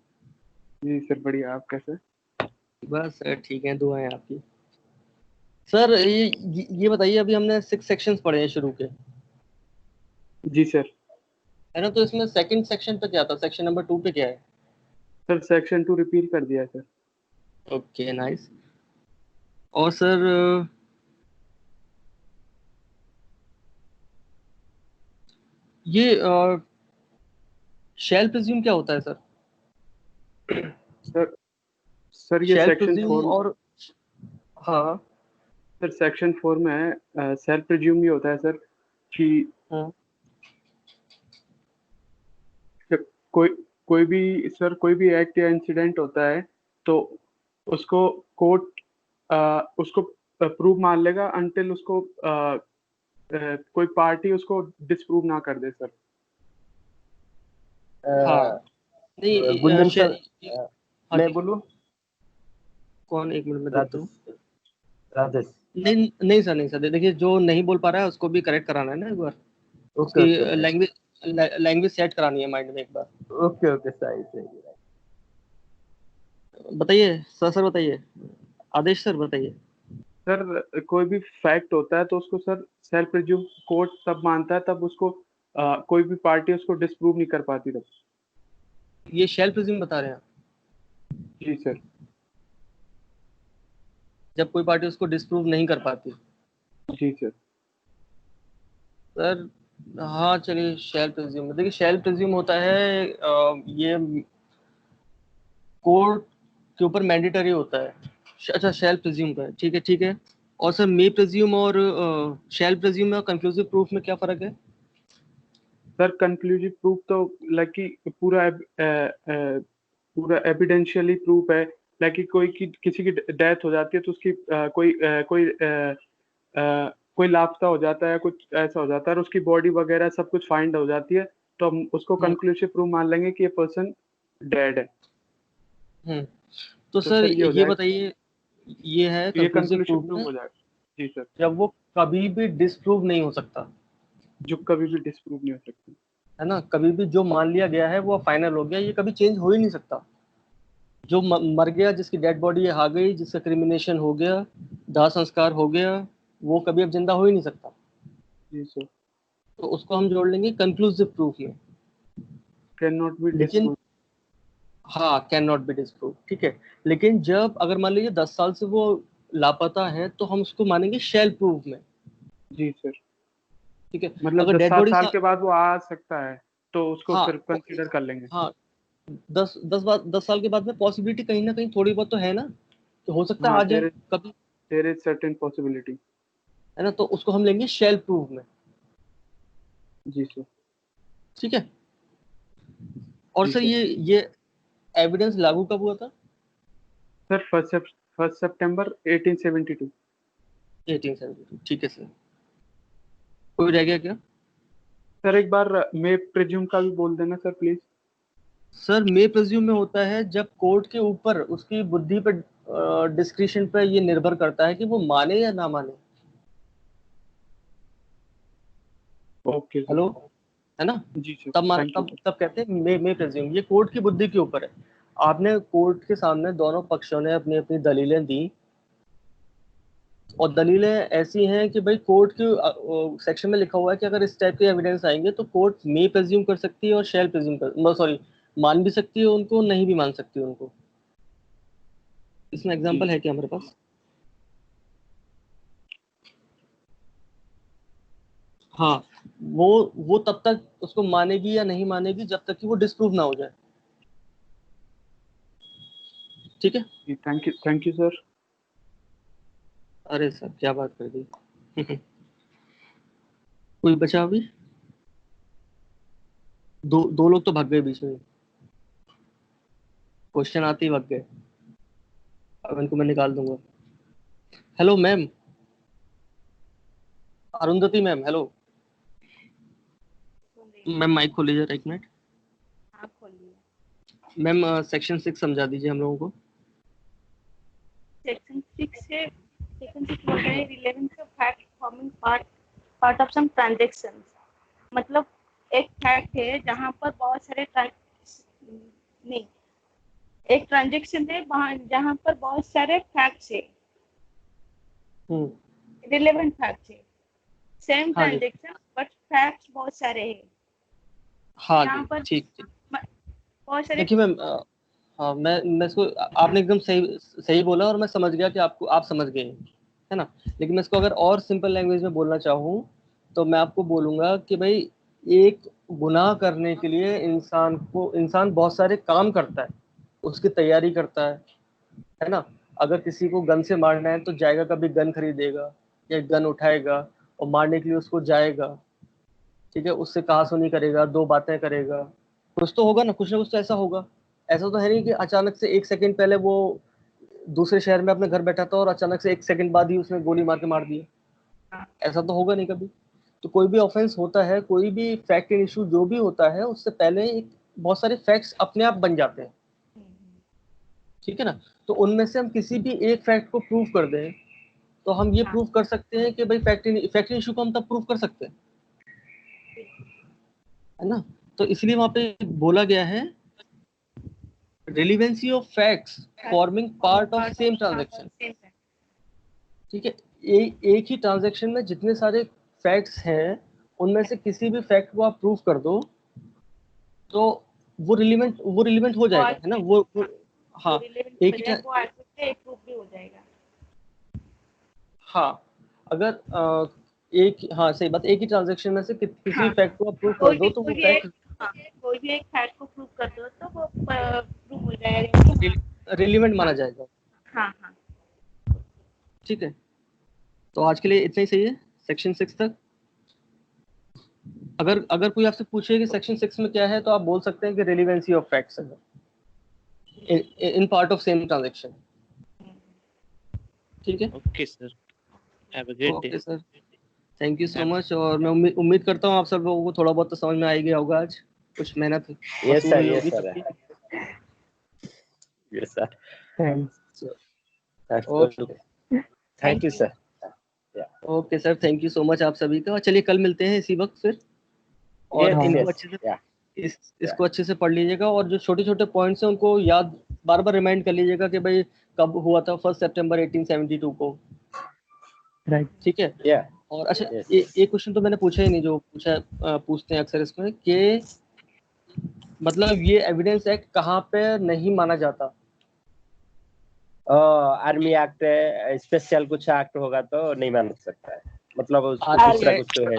जी सर, बढ़िया। आप कैसे? बस सर ठीक है, दुआएं आपकी। सर ये बताइए, अभी हमने 6 सेक्शंस पढ़े हैं शुरू के, जी सर। है ना। तो इसमें सेकंड सेक्शन पे क्या था, सेक्शन नंबर 2 पे क्या है? सर सेक्शन 2 रिपीट कर दिया सर। Okay nice. और सर ये शैल प्रिज्यूम क्या होता है सर? सर सर ये शैल सेक्शन प्रिज्यूम 4, और हाँ सर सेक्शन 4 में है, सेल्फ प्रिज्यूम ये होता है सर कि हाँ सर, कोई भी सर, कोई भी एक्ट या इंसिडेंट होता है तो उसको कोर्ट उसको प्रूव मान लेगा अनटिल उसको कोई पार्टी उसको डिसप्रूव ना कर दे सर। हाँ, नहीं गुंजन सर, हाँ मैं जी, बोलूं? कौन, 1 मिनट में देखता हूँ। राजेश, राजेश। नहीं नहीं सर, नहीं सर, देखिए जो नहीं बोल पा रहा है उसको भी करेक्ट कराना है ना एक बार, ओके उसकी ओके लैंग्वेज सेट करानी है माइंड में एक बार। ओके सही सही। बताइए सर बताइए, आदेश सर बताइए। सर कोई भी फैक्ट होता है तो उसको सर सेल्फ प्रिज्यूम कोर्ट तब मानता है, तब उसको कोई भी पार्टी उसको डिसप्रूव नहीं कर पाती तब। ये शैल प्रिज्यूम बता रहे हैं आप? जी सर। जब कोई पार्टी उसको डिसप्रूव नहीं कर पाती। जी सर। सर हाँ चलिए, शैल प्रिज्यूम, देखिए शैल प्रिज्यूम होता है ये कोर्ट के ऊपर मैंडेटरी होता है। अच्छा, शैल प्रिज्यूम का है, ठीक है। और सर मे प्रिज्यूम और शैल प्रिज्यूम में कंक्लूसिव प्रूफ में क्या फर्क है? सर कंक्लूसिव प्रूफ तो लाइक कि पूरा एविडेंशियली प्रूफ है, लाइक कि किसी की डेथ हो जाती है तो उसकी कोई लापता हो जाता है, कुछ ऐसा हो जाता है और उसकी बॉडी वगैरह सब कुछ फाइंड हो जाती है, तो हम उसको कंक्लूसिव प्रूफ मान लेंगे कि ये पर्सन डेड है। तो सर ये हो ये जाएगा, बताइए, ये है ये कंक्लूसिव कंक्लूसिव प्रूफ प्रूफ में हो जाएगा। जी सर, जब वो कभी भी डिसप्रूव नहीं हो सकता, जो कभी भी डिस्प्रूव नहीं हो सकती। है ना, कभी भी जो मान लिया गया है वो फाइनल हो गया, ये कभी चेंज हो ही नहीं सकता। जो मर गया, जिसकी डेड बॉडी आ गई, जिसका क्रिमिनेशन हो गया, दाह संस्कार हो गया, वो कभी अब जिंदा हो ही नहीं सकता। जी सर, तो उसको हम जोड़ लेंगे कंक्लूसिव प्रूफ में। कैन नॉट बी लेकिन डिस्प्रूव। हाँ, कैन नॉट बी डिस्प्रूव, ठीक है। लेकिन जब अगर मान लीजिए 10 साल से वो लापता है तो हम उसको मानेंगे शैल प्रूफ में, जी सर, ठीक है। मतलब अगर 10 डेड बॉडी साल के बाद वो आ सकता है तो उसको हाँ फिर कंसीडर कर लेंगे। हाँ, 10 साल के बाद में पॉसिबिलिटी कहीं ना कहीं थोड़ी बहुत तो है ना, कि हो सकता है हाँ, आ जाए कभी, देयर इज सर्टेन पॉसिबिलिटी। है ना, तो उसको हम लेंगे शैल प्रूफ में, जी सर, ठीक है। और जी सर सर। ये एविडेंस लागू कब हुआ था? सर 1 सितंबर 1872। 1872, ठीक है सर। कोई रह गया क्या? सर एक बार मे प्रिज्यूम का भी बोल देना सर प्लीज। सर मे प्रेज्यूम में होता है जब कोर्ट के ऊपर उसकी बुद्धि पर, डिस्क्रिशन पर ये निर्भर करता है कि वो माने या ना माने। Okay sir. हेलो, है ना, जी सर, तब थैंक यू तब सर। तब कहते हैं मे प्रेज्यूम। ये कोर्ट की बुद्धि के ऊपर है। आपने कोर्ट के सामने दोनों पक्षों ने अपनी अपनी दलीलें दी, और दलीलें ऐसी हैं कि भाई कोर्ट के सेक्शन में लिखा हुआ है कि अगर इस टाइप के एविडेंस आएंगे तो कोर्ट मे प्रेज्यूम कर सकती है और शैल प्रेज्यूम कर, सॉरी, मान भी सकती है उनको, नहीं भी मान सकती है उनको। इसमें जी एग्जांपल है क्या हमारे पास? हाँ, वो तब तक उसको मानेगी या नहीं मानेगी जब तक कि वो डिस्प्रूव ना हो जाए, ठीक है। जी, थैंक यू सर। अरे सर क्या बात कर दी। कोई बचा अभी? दो लोग तो भाग गए बीच में, क्वेश्चन आते ही भाग गए। अब इनको मैं निकाल दूंगा। Hello ma'am, Arundhati ma'am, hello ma'am, mic खोल लीजिए, एक मिनट। हाँ खोलिए। मैम सेक्शन 6 समझा दीजिए हम लोगों को। सेक्शन 6 बोल रहे हैं relevance of fact forming part of some transactions. मतलब एक फैक्ट है जहाँ पर बहुत सारे नहीं, एक ट्रांजैक्शन है जहाँ पर बहुत सारे फैक्ट्स है, रिलेवेंट फैक्ट्स है, सेम हाँ जी, ट्रांजैक्शन बट फैक्ट्स बहुत सारे हैं। हाँ यहाँ जी, पर ठीक। बहुत सारे। देखिए मैम, हाँ, मैं इसको, आपने एकदम सही सही बोला और मैं समझ गया कि आपको, आप समझ गए, है ना। लेकिन मैं इसको अगर और सिंपल लैंग्वेज में बोलना चाहूँ तो मैं आपको बोलूंगा कि भाई, एक गुनाह करने के लिए इंसान बहुत सारे काम करता है, उसकी तैयारी करता है ना। अगर किसी को गन से मारना है तो जाएगा, कभी गन खरीदेगा या गन उठाएगा और मारने के लिए उसको जाएगा, ठीक है। उससे कहा सुनी करेगा, दो बातें करेगा, कुछ तो होगा ना, कुछ ना कुछ तो ऐसा होगा। ऐसा तो है नहीं कि अचानक से 1 सेकंड पहले वो दूसरे शहर में अपने घर बैठा था और अचानक से 1 सेकंड बाद ही उसने गोली मार के मार दिया। ऐसा तो होगा नहीं कभी। तो कोई भी ऑफेंस होता है, कोई भी फैक्ट एंड इशू जो भी होता है, उससे पहले बहुत सारे फैक्ट्स अपने आप बन जाते हैं, ठीक है ना। तो उनमें से हम किसी भी एक फैक्ट को प्रूव कर दें तो हम ये प्रूव कर सकते हैं कि भाई फैक्ट इशू को हम तब प्रूव कर सकते हैं, है ना। तो इसलिए वहां पे बोला गया है relevancy of facts forming part of same transaction, ठीक है। एक ही ट्रांजैक्शन में जितने सारे फैक्ट्स हैं उनमें से किसी भी फैक्ट को आप प्रूव कर दो तो वो रिलीवेंट हो जाएगा, है ना। वो हाँ, एक ही वो एक प्रूफ भी हो जाएगा। हाँ, अगर हाँ सही बात, एक ही ट्रांजैक्शन में से किसी फैक्ट को आप प्रूव कर दो तो वो फैक्ट कोई भी एक फैक्ट को प्रूव कर दो तो वो प्रूव हो जाएगा, रिलीवेंट माना जाएगा, हाँ हाँ। ठीक है। तो आज के लिए इतना ही सही है, सेक्शन 6 तक। अगर अगर कोई आपसे पूछे कि सेक्शन 6 में क्या है, तो आप बोल सकते हैं कि रेलिवेंसी ऑफ फैक्ट्स है in part of same transaction. ठीक है, okay sir, have a great day. Okay sir, thank you so much. और मैं उम्मीद करता हूँ आप सब लोगों को थोड़ा बहुत तो समझ में आ ही गया होगा, आज कुछ मेहनत यस वसूल सर, हुई यस होगी सर, सबकी। Yes sir, thanks. Okay thank you sir. Okay sir, thank you so much आप सभी का। चलिए कल मिलते हैं इसी वक्त फिर, और यस इनको यस, अच्छे से इसको अच्छे से पढ़ लीजिएगा, और जो छोटे छोटे पॉइंट्स हैं उनको याद बार बार रिमाइंड कर लीजिएगा कि भाई कब हुआ था 1 सितंबर 1872 को। राइट। ठीक है। या और अच्छा, Yes. एक क्वेश्चन तो मैंने पूछा ही नहीं, जो पूछते हैं अक्सर इसमें, कि मतलब ये एविडेंस एक्ट कहाँ पे नहीं माना जाता। आर्मी एक्ट स्पेशल कुछ एक्ट होगा तो नहीं मान सकता है, मतलब उसको दूसरा कुछ तो है।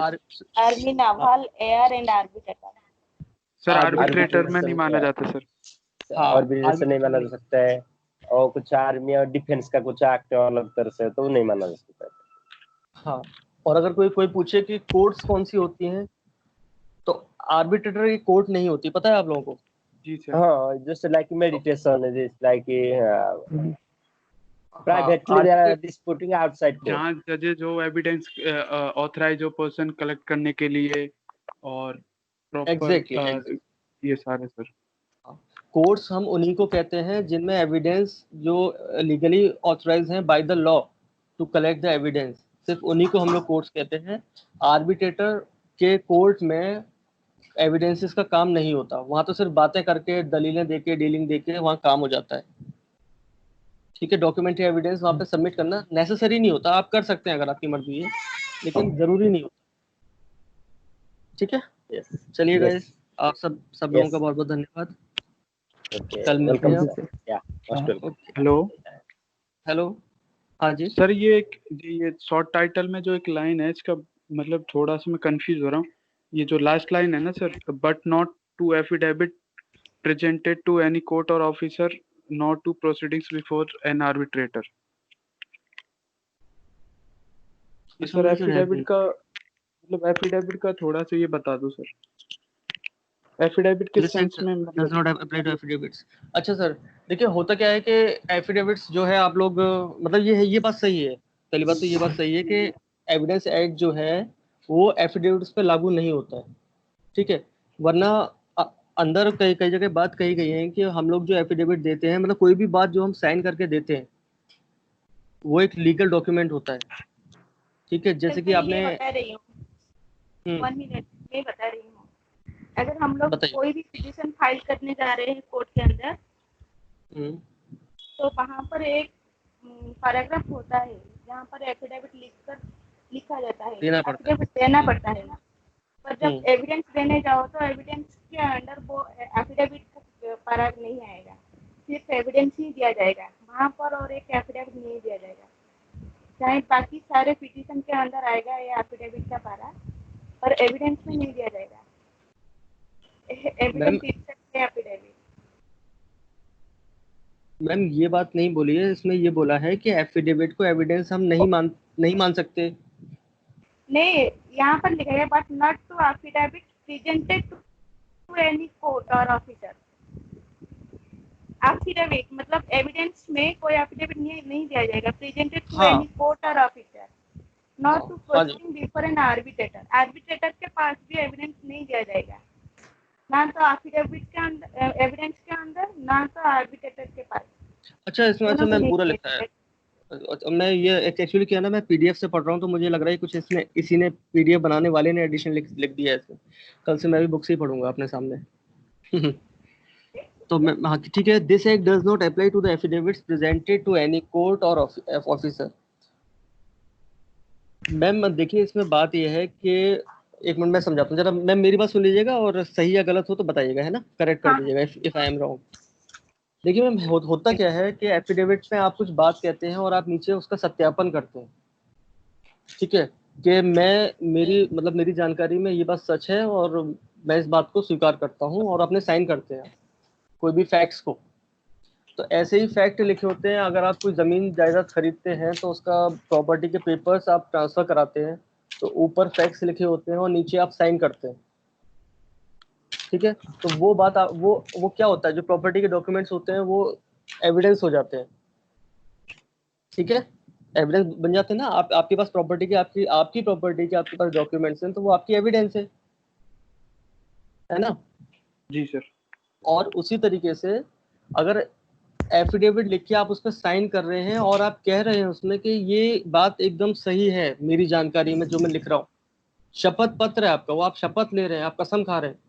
Army, novel, air and arbitrator. Sir Arbitration arbitrator में नहीं माना जाता सर। हाँ, आर्बिट्रेशन नहीं माना जा सकता है, और कुछ आर्मी और डिफेंस का कुछ एक्ट अलग तरह से तो नहीं माना जा सकता है। हाँ, और अगर कोई पूछे कि कोर्ट्स कौन सी होती हैं, तो आर्बिट्रेटर की कोर्ट नहीं होती, पता है आप लोगों को? जी सर। हाँ, just like meditation is like privately they are disputing outside court. जहाँ जजेज जो एविडेंस ऑथराइज जो पर्सन कलेक्ट करने के लिए और प्रॉपर Exactly. ये सारे सर। कोर्ट्स हम उन्हीं को कहते हैं जिनमें एविडेंस जो लीगली ऑथराइज हैं by the law to collect the evidence, सिर्फ उन्हीं को हम लोग कोर्ट्स कहते हैं। आर्बिट्रेटर के कोर्ट में एविडेंसेस का काम नहीं होता, वहां तो सिर्फ बातें करके, दलीलें देके, डीलिंग देके वहां काम हो जाता है। ठीक है, डॉक्यूमेंट्री एविडेंस वहां पे सबमिट करना नेसेसरी नहीं होता, आप कर सकते हैं अगर आपकी मर्जी है, लेकिन जरूरी नहीं होता। ठीक है, यस, चलिए Yes. गाइस, आप सब लोगों Yes. का बहुत बहुत धन्यवाद। ओके, कल मिलते वेलकम हैं। या most welcome. Okay, hello hello, हाँ जी। सर, ये शॉर्ट टाइटल में जो एक लाइन है इसका मतलब थोड़ा सा मैं कंफ्यूज हो रहा हूँ। ये जो लास्ट लाइन है ना sir, but not to affidavit presented to any court और officer, not to proceedings before an arbitrator. Sir affidavit का मतलब एफिडेविट का थोड़ा सा ये बता दो सर, एफिडेविट किस सेंस में does not apply to affidavits. अच्छा सर, देखिए होता क्या है कि एफिडेविट्स जो है आप लोग मतलब ये बात सही है, पहली बात तो ये बात सही है कि एविडेंस एक्ट जो है वो एफिडेविट्स पे लागू नहीं होता है। ठीक है, वरना अंदर कई कई जगह बात कही गई है कि हम लोग जो एफिडेविट देते हैं, मतलब कोई भी बात जो हम साइन करके देते हैं, वो एक लीगल डॉक्यूमेंट होता है। ठीक है, जैसे कि आपने बता रही हूँ, 1 मिनट में बता रही हूँ। अगर हम लोग बताइए। कोई भी पिटीशन फाइल करने जा रहे हैं कोर्ट के अंदर, तो वहाँ पर एक पैराग्राफ होता है जहाँ पर एफिडेविट लिखा जाता है, एफिडेविट देना पड़ता है ना। पर जब एविडेंस देने जाओ तो एविडेंस के अंदर वो एफिडेविट का पैराग्राफ नहीं आएगा, सिर्फ एविडेंस ही दिया जाएगा वहाँ पर, और एक एफिडेविट नहीं दिया जाएगा। चाहे बाकी सारे पिटीशन के अंदर आएगा ये एफिडेविट का पैरा, पर एविडेंस में नहीं दिया जाएगा। Evidence itself affidavit. मैम ये बात नहीं बोली है, इसमें ये बोला है कि एफिडेविट को एविडेंस हम नहीं मान सकते। नहीं, यहाँ पर लिखा है but not to affidavit presented to any court और ऑफिसर। एफिडेविट मतलब एविडेंस में कोई एफिडेविट नहीं दिया जाएगा, प्रेजेंटेड टू एनी कोर्ट और officer, not to proceeding before an arbitrator. Arbitrator के पास भी एविडेंस नहीं दिया जाएगा, ना तो एफिडेविट के अंदर, एविडेंस के अंदर, ना तो आर्बिट्रेटर के पास। अच्छा, इसमें अच्छा मैम पूरा लिखा है। मैं ये एक्चुअली क्या ना, मैं पीडीएफ से पढ़ रहा हूँ तो मुझे लग रहा है कुछ इसने इसी ने पीडीएफ बनाने वाले ने एडिशन लिख दिया है इसमें। कल से मैं भी बुक से ही पढ़ूंगा अपने सामने। तो मैं हाँ ठीक है, this act does not apply to the affidavits presented to any court और ऑफिसर। मैम देखिए इसमें बात यह है कि एक मिनट मैं समझाता हूँ जरा, मैम मेरी बात सुन लीजिएगा और सही या गलत हो तो बताइएगा, है ना, करेक्ट कर दीजिएगा इफ आई एम रॉन्ग। देखिए मैम होता क्या है कि एफिडेविट में आप कुछ बात कहते हैं और आप नीचे उसका सत्यापन करते हैं। ठीक है, कि मेरी जानकारी में ये बात सच है और मैं इस बात को स्वीकार करता हूँ, और अपने साइन करते हैं कोई भी फैक्ट्स को। तो ऐसे ही फैक्ट लिखे होते हैं, अगर आप कोई जमीन जायदाद खरीदते हैं तो उसका प्रॉपर्टी के पेपर्स आप ट्रांसफर कराते हैं, तो ऊपर फैक्ट्स लिखे होते हैं और नीचे आप साइन करते हैं। ठीक है, तो वो बात वो क्या होता है, जो प्रॉपर्टी के डॉक्यूमेंट्स होते हैं वो एविडेंस हो जाते हैं। ठीक है, एविडेंस बन जाते हैं ना। आपके पास प्रॉपर्टी के आपकी प्रॉपर्टी के आपके पास डॉक्यूमेंट्स हैं, तो वो आपकी एविडेंस है ना। जी सर। और उसी तरीके से अगर एफिडेविट लिख के आप उस पर साइन कर रहे हैं और आप कह रहे हैं उसमें कि ये बात एकदम सही है मेरी जानकारी में जो मैं लिख रहा हूँ, शपथ पत्र है आपका, वो आप शपथ ले रहे हैं, आप कसम खा रहे हैं।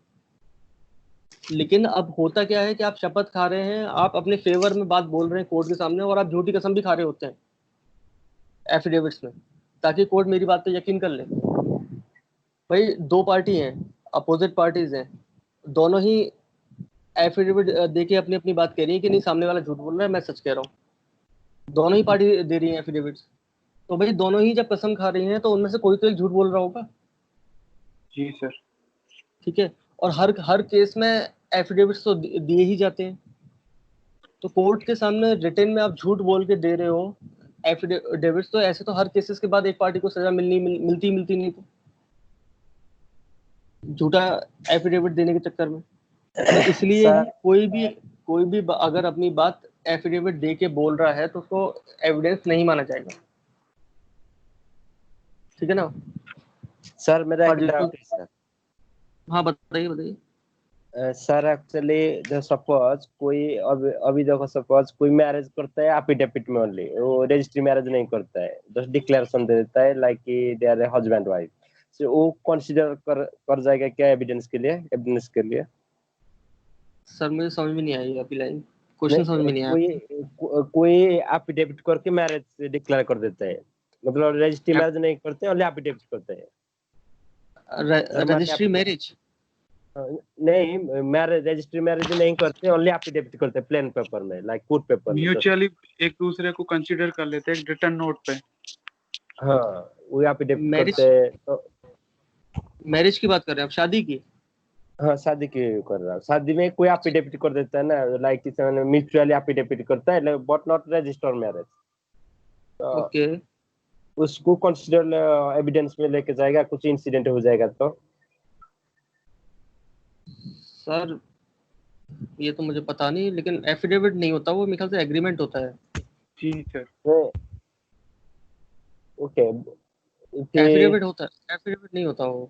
लेकिन अब होता क्या है कि आप शपथ खा रहे हैं, आप अपने फेवर में बात बोल रहे हैं कोर्ट के सामने, और आप झूठी कसम भी खा रहे होते हैं एफिडेविट्स में, ताकि कोर्ट मेरी बात पे यकीन कर ले। भाई दो पार्टी हैं, अपोजिट पार्टीज हैं, दोनों ही एफिडेविट दे के अपनी अपनी बात कह रही है कि नहीं सामने वाला झूठ बोल रहा है, मैं सच कह रहा हूँ। दोनों ही पार्टी दे रही है एफिडेविट्स, तो भाई दोनों ही जब कसम खा रही हैं तो उनमें से कोई तो एक झूठ बोल रहा होगा। जी सर। ठीक है, और हर केस में एफिडेविट्स तो दिए ही जाते हैं, तो कोर्ट के सामने रिटन में आप झूठ बोल के दे रहे हो एफिडेविट्स, तो ऐसे तो हर केसेस के बाद एक पार्टी को सजा मिलती नहीं, तो झूठा एफिडेविट देने के चक्कर में। तो इसलिए सर कोई भी अगर अपनी बात एफिडेविट दे के बोल रहा है तो उसको एविडेंस नहीं माना जाएगा। ठीक है ना। सर मेरा और एक डाउट है सर। हाँ बताइए। सर एक्चुअली जो सपोज कोई अभी देखो, सपोज कोई मैरिज करता है एफिडेविट में ओनली, वो रजिस्ट्री मैरिज नहीं करता है, जस्ट डिक्लेरेशन दे देता है लाइक कि दे आर हस्बैंड वाइफ, सो वो कंसीडर कर जाएगा क्या एविडेंस के लिए? सर मुझे समझ में नहीं आई अभी लाइन, क्वेश्चन समझ में नहीं आया। कोई एफिडेविट करके मैरिज डिक्लेयर कर देता है, मतलब रजिस्ट्री मैरिज नहीं करते, ओनली एफिडेविट करते हैं। रजिस्ट्री मैरिज नहीं, मैरिज रजिस्ट्री मैरिज नहीं करते, ओनली एफिडेविट करते हैं प्लेन पेपर में, लाइक कोर्ट पेपर में। म्यूचुअली एक दूसरे को कंसीडर कर लेते हैं एक रिटर्न नोट पे। हाँ, वो एफिडेविट मैरिज करते हैं तो। मैरिज की बात कर रहे हैं आप, शादी की? हाँ, शादी की कर रहा हूँ। शादी में कोई एफिडेविट कर देता है ना, लाइक किसी ने म्यूचुअली एफिडेविट करता है, बट नॉट रजिस्टर मैरिज, तो ओके उसको कंसीडर एविडेंस में लेके जाएगा, कुछ इंसिडेंट हो जाएगा तो। सर ये तो मुझे पता नहीं, लेकिन एफिडेविट नहीं होता, वो मेरे ख्याल से एग्रीमेंट होता है। जी सर। ओके, एफिडेविट होता है, एफिडेविट नहीं होता वो।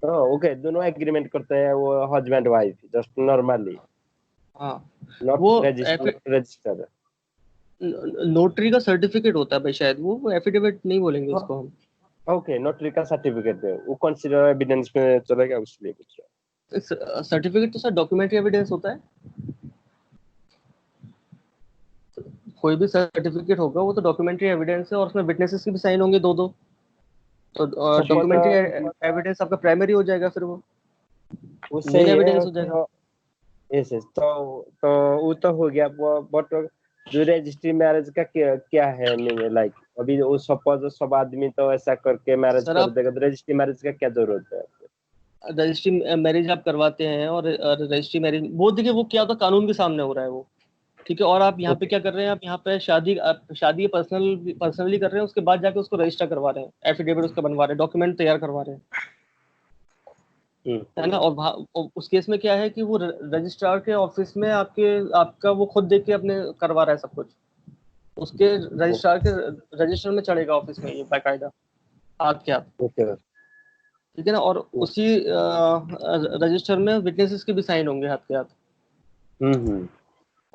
ओके, दोनों एग्रीमेंट करते हैं, वो हस्बैंड वाइफ जस्ट नॉर्मली, हाँ नॉट वो रजिस्टर। नोटरी का सर्टिफिकेट होता है भाई शायद, वो एफिडेविट नहीं बोलेंगे उसको हम। ओके, नोटरी का सर्टिफिकेट है, वो कंसीडर एविडेंस में चलेगा, उसलिए पूछ रहा हूं। सर्टिफिकेट तो सर डॉक्यूमेंट्री एविडेंस होता है, कोई भी सर्टिफिकेट होगा वो तो डॉक्यूमेंट्री एविडेंस है, और उसमें विटनेसेस के भी साइन होंगे दो, तो डॉक्यूमेंट्री एविडेंस आपका प्राइमरी हो जाएगा, फिर वो उससे मेन एविडेंस हो जाएगा। यस, तो वो तो हो गया, बट जो रजिस्ट्री मैरिज का क्या है मीनिंग, लाइक अभी वो सपोज सब आदमी तो ऐसा करके मैरिज सर कर आप देगा, तो रजिस्ट्री मैरिज का क्या जरूरत है? रजिस्ट्री मैरिज आप करवाते हैं, और रजिस्ट्री मैरिज वो देखिए वो क्या होता है, कानून के सामने हो रहा है वो। ठीक है, और आप यहाँ पे क्या कर रहे हैं, आप यहाँ पे शादी पर्सनली कर रहे हैं, उसके बाद जाके उसको रजिस्टर करवा रहे हैं, एफिडेविट उसका बनवा रहे हैं, डॉक्यूमेंट तैयार करवा रहे हैं, है ना। और उस केस में क्या है कि वो रजिस्ट्रार के ऑफिस में आपका वो खुद देख के अपने करवा रहा है सब कुछ, उसके रजिस्ट्रार के रजिस्टर में चढ़ेगा ऑफिस में ये बाकायदा, हाथ के हाथ। ओके, ठीक है ना, और उसी रजिस्टर में विटनेसेस के भी साइन होंगे हाथ के हाथ।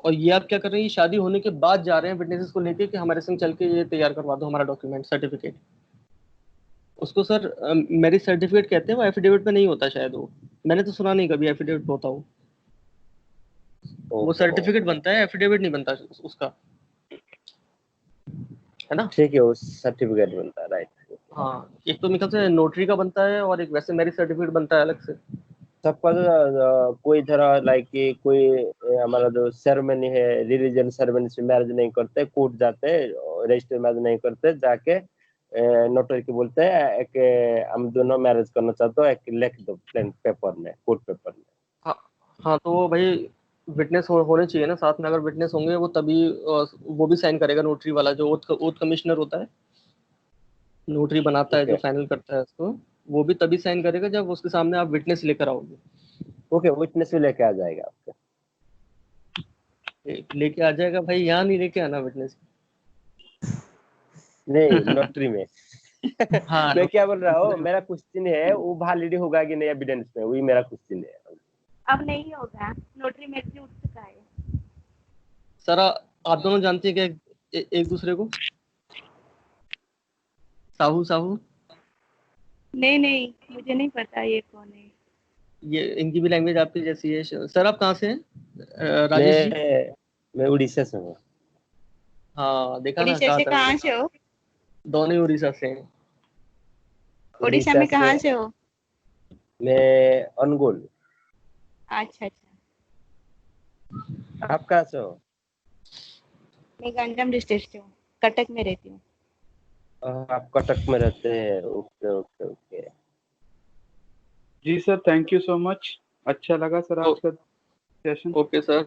और ये आप क्या कर रहे हैं, ये शादी होने के बाद जा रहे हैं विटनेसेस को लेके कि हमारे संग चल के ये तैयार करवा दो हमारा डॉक्यूमेंट सर्टिफिकेट। उसको सर मैरिज सर्टिफिकेट कहते हैं, वो एफिडेविट में नहीं होता शायद, वो मैंने तो सुना नहीं कभी एफिडेविट होता वो सर्टिफिकेट बनता है, एफिडेविट नहीं बनता उसका, है ना। ठीक है, वो सर्टिफिकेट बनता है, राइट। हाँ, एक तो मेरे ख्याल से नोटरी का बनता है, और एक वैसे मैरिज सर्टिफिकेट बनता है अलग से। सपोज कोई तरह लाइक कि कोई हमारा जो सेरेमनी है, रिलीजियन सेरेमनी से मैरिज नहीं करते, कोर्ट जाते हैं, रजिस्टर मैरिज नहीं करते, जाके नोटरी को बोलते हैं एक हम दोनों मैरिज करना चाहते हो, एक लिख दो प्लेन पेपर में, कोर्ट पेपर में। हाँ तो वो भाई विटनेस होने चाहिए ना साथ में, अगर विटनेस होंगे वो तभी वो भी साइन करेगा, नोटरी वाला जो ओथ कमिश्नर होता है, नोटरी बनाता है जो फाइनल करता है उसको, वो भी तभी साइन करेगा जब उसके सामने आप विटनेस लेकर आओगे। ओके, विटनेस भी लेके आ जाएगा आपका। लेके आ जाएगा भाई, यहाँ नहीं लेके आना विटनेस। नहीं, नोटरी में। हाँ मैं क्या बोल रहा हूँ, मेरा क्वेश्चन है वो वैलिड होगा कि नहीं एविडेंस में, वही मेरा क्वेश्चन है। अब नहीं होगा, नोटरी में भी उठ चुका है। सर आप दोनों जानते हैं क्या एक दूसरे को? साहू साहू? नहीं नहीं, मुझे नहीं पता ये कौन है। ये इनकी भी लैंग्वेज आपकी जैसी है। सर आप कहाँ से हैं? राजेश जी? मैं उड़ीसा से हूँ। हाँ देखा ना, उड़ीसा कहा से था कहाँ मैंने। से हो? दोनों ही उड़ीसा से हैं। उड़ीसा में कहाँ से हो? मैं अनुगुल। अच्छा अच्छा। आप कहाँ से हो? मैं गंजाम डिस्ट्रिक्ट से हूँ, कटक में रहती हूँ। आप कटक में रहते हैं, ओके ओके ओके। जी sir, thank you so much, अच्छा लगा सर आज का सेशन। ओके सर,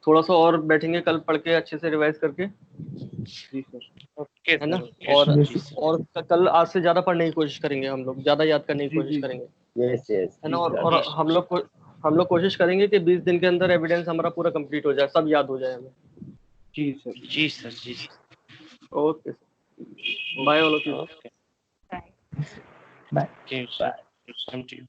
थोड़ा सा और बैठेंगे कल पढ़ के अच्छे से रिवाइज करके, जी सर। ओके है ना? सर, और जी सर। और कल आज से ज्यादा पढ़ने की कोशिश करेंगे, हम लोग ज्यादा याद करने की जी कोशिश जी करेंगे, यस यस। है ना? और जी, और हम लोग कोशिश करेंगे कि 20 दिन के अंदर एविडेंस हमारा पूरा कंप्लीट हो जाए, सब याद हो जाए हमें। जी सर। जी सर, जी sir. Okay sir, bye all of you. Okay, bye. जी सर, सेम टू यू।